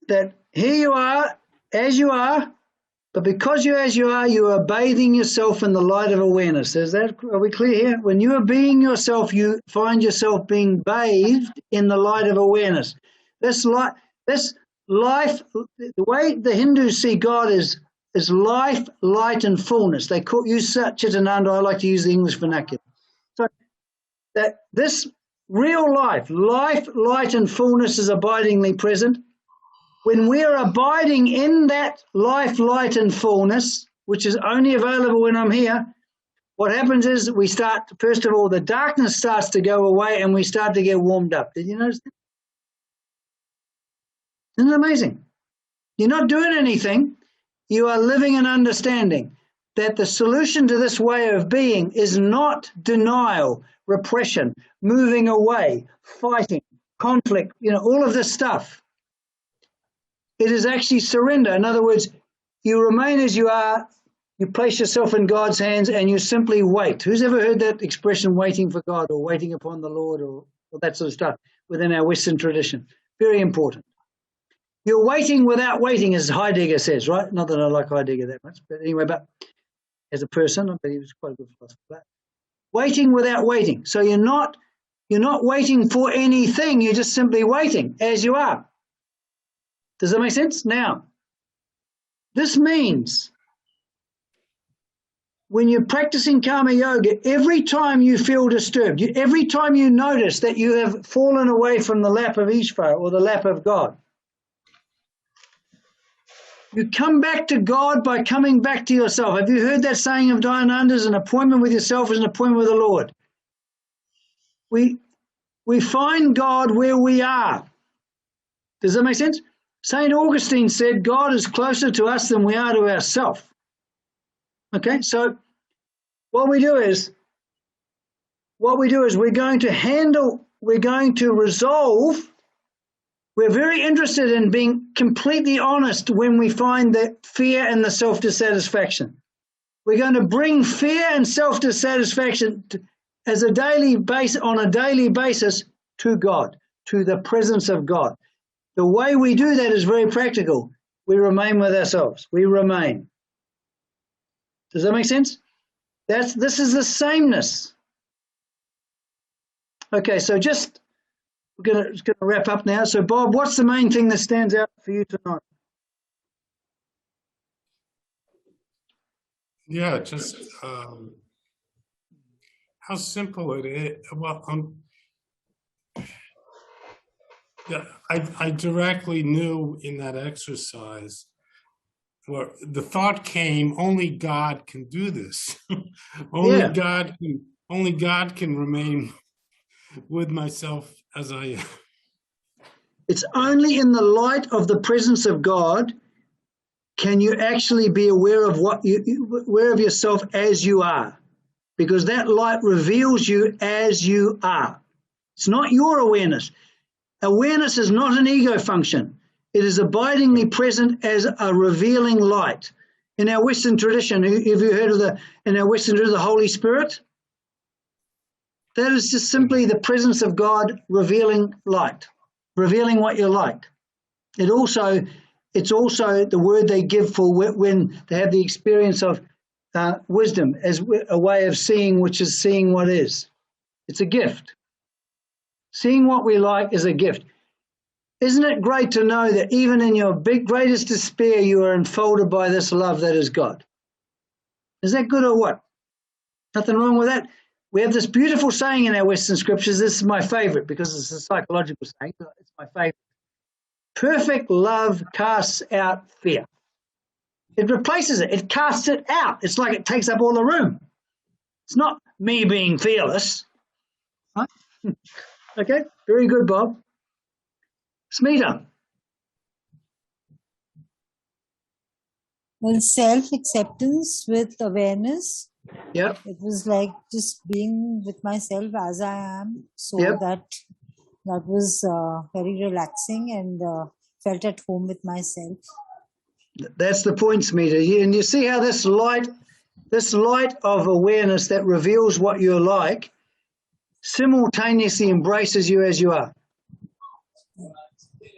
that here you are, as you are, but because you're as you are bathing yourself in the light of awareness. Are we clear here? When you are being yourself, you find yourself being bathed in the light of awareness. This life, the way the Hindus see God is life, light, and fullness. They use Chitananda. I like to use the English vernacular. So that this real life, light, and fullness is abidingly present. When we're abiding in that life, light, and fullness, which is only available when I'm here, what happens is we start, first of all, the darkness starts to go away and we start to get warmed up. Did you notice that? Isn't it amazing? You're not doing anything. You are living and understanding that the solution to this way of being is not denial, repression, moving away, fighting, conflict, all of this stuff. It is actually surrender. In other words, you remain as you are, you place yourself in God's hands, and you simply wait. Who's ever heard that expression, waiting for God, or waiting upon the Lord, or that sort of stuff within our Western tradition? Very important. You're waiting without waiting, as Heidegger says, right? Not that I like Heidegger that much, but anyway, but as a person, I bet he was quite a good philosopher. But waiting without waiting. So you're not waiting for anything, you're just simply waiting as you are. Does that make sense? Now, this means when you're practicing karma yoga, every time you feel disturbed, every time you notice that you have fallen away from the lap of Ishvara, or the lap of God, you come back to God by coming back to yourself. Have you heard that saying of Dayananda's, an appointment with yourself is an appointment with the Lord? We find God where we are. Does that make sense? St. Augustine said, God is closer to us than we are to ourselves. Okay, so what we do is we're going to resolve. We're very interested in being completely honest when we find that fear and the self-dissatisfaction. We're going to bring fear and self-dissatisfaction on a daily basis to God, to the presence of God. The way we do that is very practical. We remain with ourselves. We remain. Does that make sense? This is the sameness. Okay, so we're going to wrap up now. So, Bob, what's the main thing that stands out for you tonight? Yeah, just how simple it is. Well, I directly knew in that exercise where the thought came, only God can do this. Only God can remain with myself as I am. It's only in the light of the presence of God can you actually be aware of aware of yourself as you are, because that light reveals you as you are. It's not your awareness. Awareness is not an ego function. It is abidingly present as a revealing light. In our Western tradition, have you heard of in our Western tradition, the Holy Spirit? That is just simply the presence of God revealing light, revealing what you're like. It's also the word they give for when they have the experience of wisdom as a way of seeing, which is seeing what is. It's a gift. Seeing what we like is a gift. Isn't it great to know that even in your greatest despair, you are enfolded by this love that is God? Is that good or what? Nothing wrong with that. We have this beautiful saying in our Western scriptures. This is my favorite because it's a psychological saying. It's my favorite. Perfect love casts out fear. It replaces it. It casts it out. It's like it takes up all the room. It's not me being fearless. Huh? Okay, very good, Bob. Smita. Well, self-acceptance with awareness. Yep. It was like just being with myself as I am. So Yep. that was very relaxing and felt at home with myself. That's the point, Smita. And you see how this light of awareness that reveals what you're like simultaneously embraces you as you are.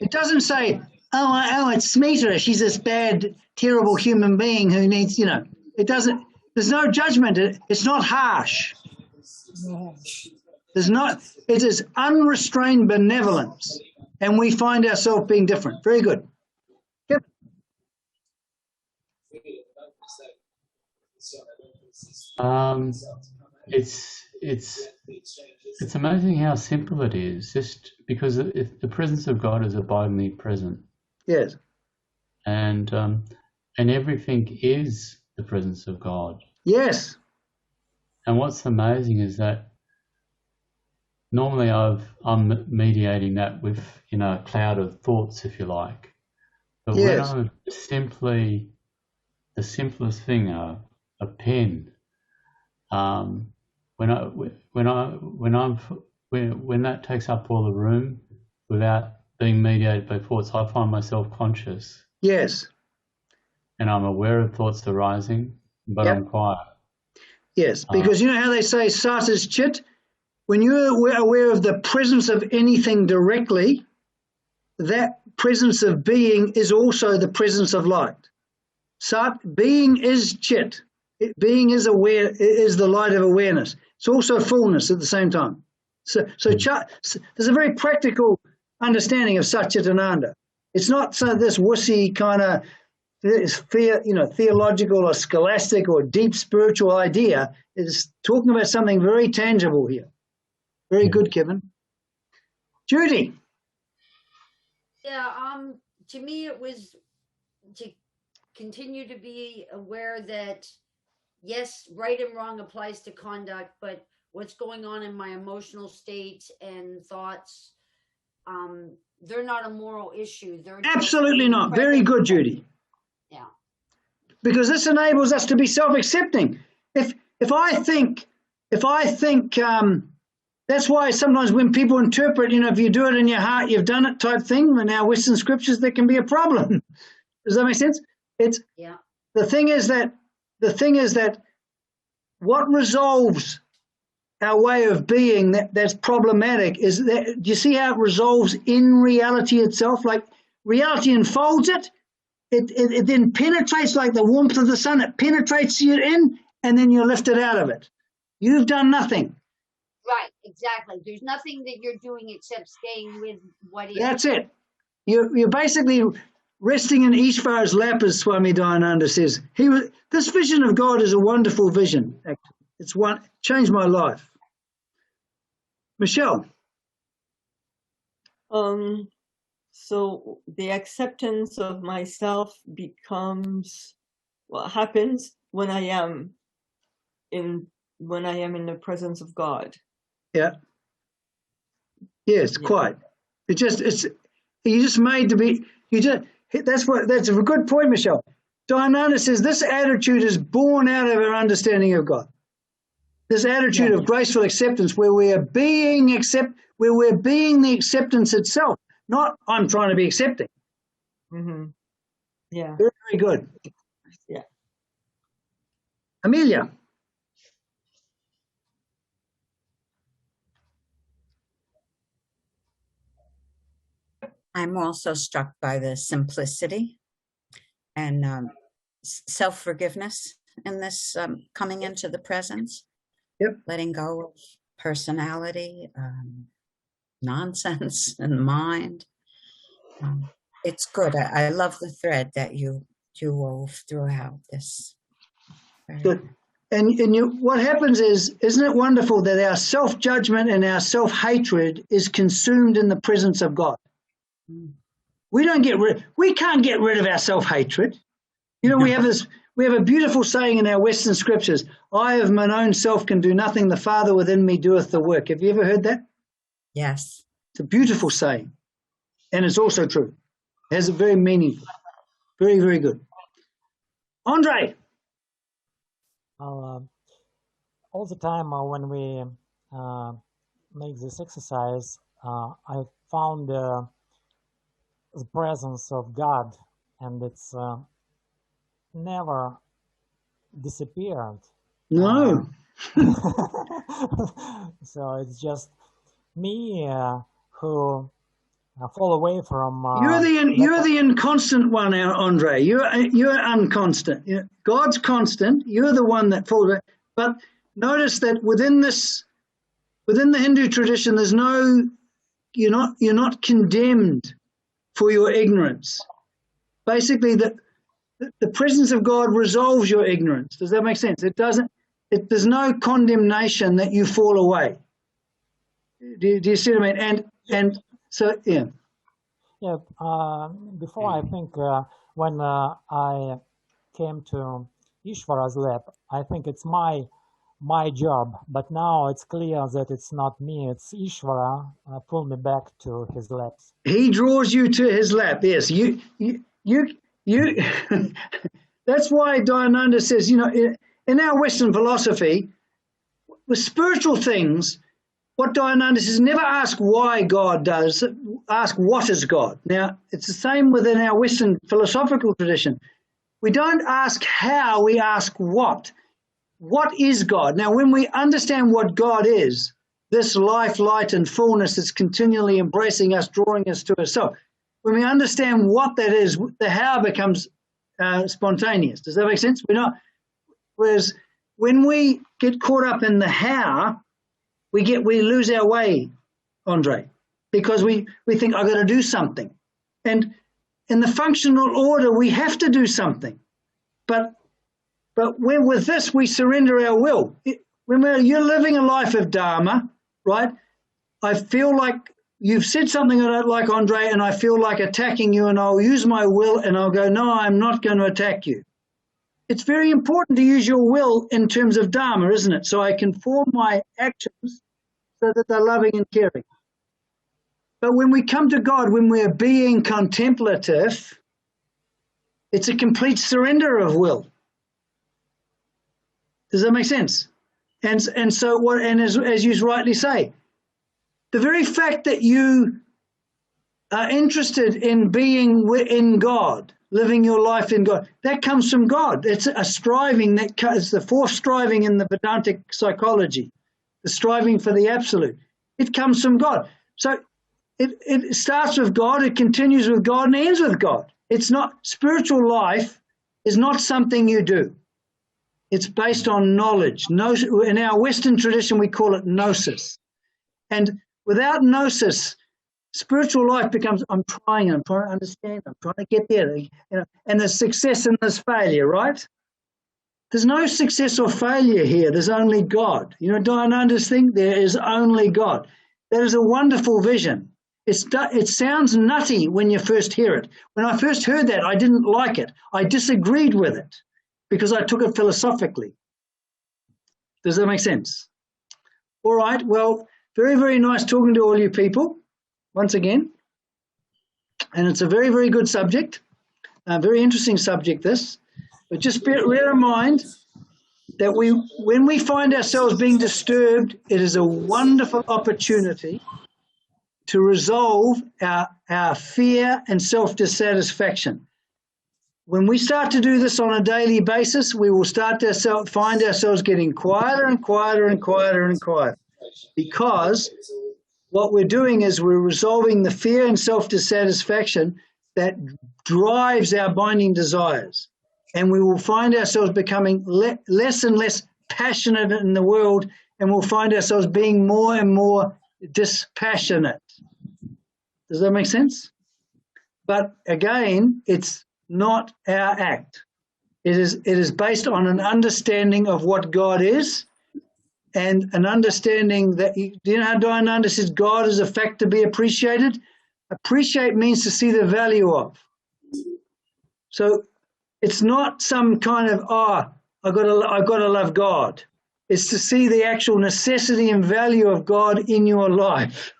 It doesn't say, oh, it's Smita. She's this bad, terrible human being who needs, it doesn't, there's no judgment. It's not harsh. It is unrestrained benevolence. And we find ourselves being different. Very good. Yep. It's amazing how simple it is, just because the presence of God is abidingly present. Yes. And everything is the presence of God. Yes. And what's amazing is that normally I'm mediating that with a cloud of thoughts, if you like. But yes. when I'm simply the simplest thing, a pen. When that takes up all the room without being mediated by thoughts, I find myself conscious. Yes. And I'm aware of thoughts arising, but Yep. I'm quiet. Yes, because you know how they say sat is chit? When you're aware of the presence of anything directly, that presence of being is also the presence of light. Sat, being is chit. Being is aware, is the light of awareness. It's also fullness at the same time. So there's a very practical understanding of Sat Chit Ananda. It's not this wussy kind of theological or scholastic or deep spiritual idea. It's talking about something very tangible here. Very good, Kevin. Judy. Yeah, to me it was to continue to be aware that yes, right and wrong applies to conduct, but what's going on in my emotional state and thoughts, they're not a moral issue. They're absolutely not. Very good, Judy. Yeah. Because this enables us to be self-accepting. If I think, that's why sometimes when people interpret, if you do it in your heart, you've done it type thing. In our Western scriptures, there can be a problem. Does that make sense? Yeah. The thing is that what resolves our way of being that's problematic is that, do you see how it resolves in reality itself? Like reality enfolds it. It then penetrates like the warmth of the sun. It penetrates you in, and then you're lifted out of it. You've done nothing. Right, exactly. There's nothing that you're doing except staying with what is. That's it. You're basically resting in Ishvar's lap, as Swami Dayananda says. This vision of God is a wonderful vision. Actually, changed my life. Michelle. So the acceptance of myself becomes what happens when I am in the presence of God. Yeah. Yes, Yeah. quite. You're just made to be. That's a good point, Michelle. Diananda says this attitude is born out of our understanding of God. This attitude of graceful acceptance, where we're being the acceptance itself, not I'm trying to be accepting. Mm-hmm. Yeah. Very, very good. Yeah. Amelia. I'm also struck by the simplicity and self-forgiveness in this coming into the presence. Yep. Letting go of personality, nonsense in the mind. It's good. I love the thread that you wove throughout this. Good. And what happens is, isn't it wonderful that our self-judgment and our self-hatred is consumed in the presence of God? Mm. We can't get rid of our self-hatred. You know, we have a beautiful saying in our Western scriptures, I of mine own self can do nothing, the Father within me doeth the work. Have you ever heard that? Yes. It's a beautiful saying. And it's also true. It has a very meaningful. Very, very good. Andre. All the time when we make this exercise, I found the presence of God, and it's never disappeared. No. So it's just me who fall away from. You're the inconstant one, Andre. You're unconstant. God's constant. You're the one that falls away. But notice that within the Hindu tradition, there's no. You're not condemned for your ignorance. Basically, the presence of God resolves your ignorance. Does that make sense? There's no condemnation that you fall away. Do you see what I mean? And so, yeah. Yeah. Before, I think when I came to Ishvara's lab, I think it's my job. But now it's clear that it's not me. It's Ishvara pull me back to his labs. He draws you to his lap. Yes. You. That's why Dayananda says, in our Western philosophy, with spiritual things, what Dayananda says, never ask why God does, ask what is God. Now, it's the same within our Western philosophical tradition. We don't ask how, we ask what. What is God? Now, when we understand what God is, this life, light, and fullness that's continually embracing us, drawing us to itself, when we understand what that is, the how becomes spontaneous. Does that make sense? Whereas when we get caught up in the how, we lose our way, Andre, because we think I've got to do something. And in the functional order, we have to do something. But when with this, we surrender our will. Remember, you're living a life of Dharma, right? I feel like you've said something I don't like, Andre, and I feel like attacking you, and I'll use my will and I'll go, no, I'm not going to attack you. It's very important to use your will in terms of Dharma, isn't it? So I can form my actions so that they're loving and caring. But when we come to God, when we're being contemplative, it's a complete surrender of will. Does that make sense? And so what? And as you rightly say, the very fact that you are interested in being in God, living your life in God, that comes from God. It's a striving it's the fourth striving in the Vedantic psychology, the striving for the absolute. It comes from God. So it starts with God, it continues with God, and ends with God. It's not, spiritual life is not something you do. It's based on knowledge. In our Western tradition, we call it gnosis. And without gnosis, spiritual life becomes, I'm trying to understand, I'm trying to get there. And there's success and there's failure, right? There's no success or failure here. There's only God. Dayananda's thing, there is only God. That is a wonderful vision. It sounds nutty when you first hear it. When I first heard that, I didn't like it. I disagreed with it because I took it philosophically. Does that make sense? All right. Well, very, very nice talking to all you people once again. And it's a very, very good subject, a very interesting subject, this. But just bear in mind that when we find ourselves being disturbed, it is a wonderful opportunity to resolve our fear and self-dissatisfaction. When we start to do this on a daily basis, we will start to find ourselves getting quieter and quieter and quieter and quieter, because what we're doing is we're resolving the fear and self-dissatisfaction that drives our binding desires. And we will find ourselves becoming less and less passionate in the world, and we'll find ourselves being more and more dispassionate. Does that make sense? But again, it's not our act. It is based on an understanding of what God is, and an understanding that, do you know how Diananda says God is a fact to be appreciated? Appreciate means to see the value of. So it's not some kind of, I've got to love God. It's to see the actual necessity and value of God in your life.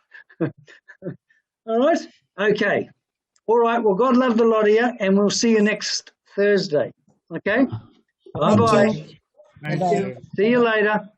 All right? Okay. All right. Well, God love the lot of you, and we'll see you next Thursday. Okay? Bye-bye. Thank you. See you later.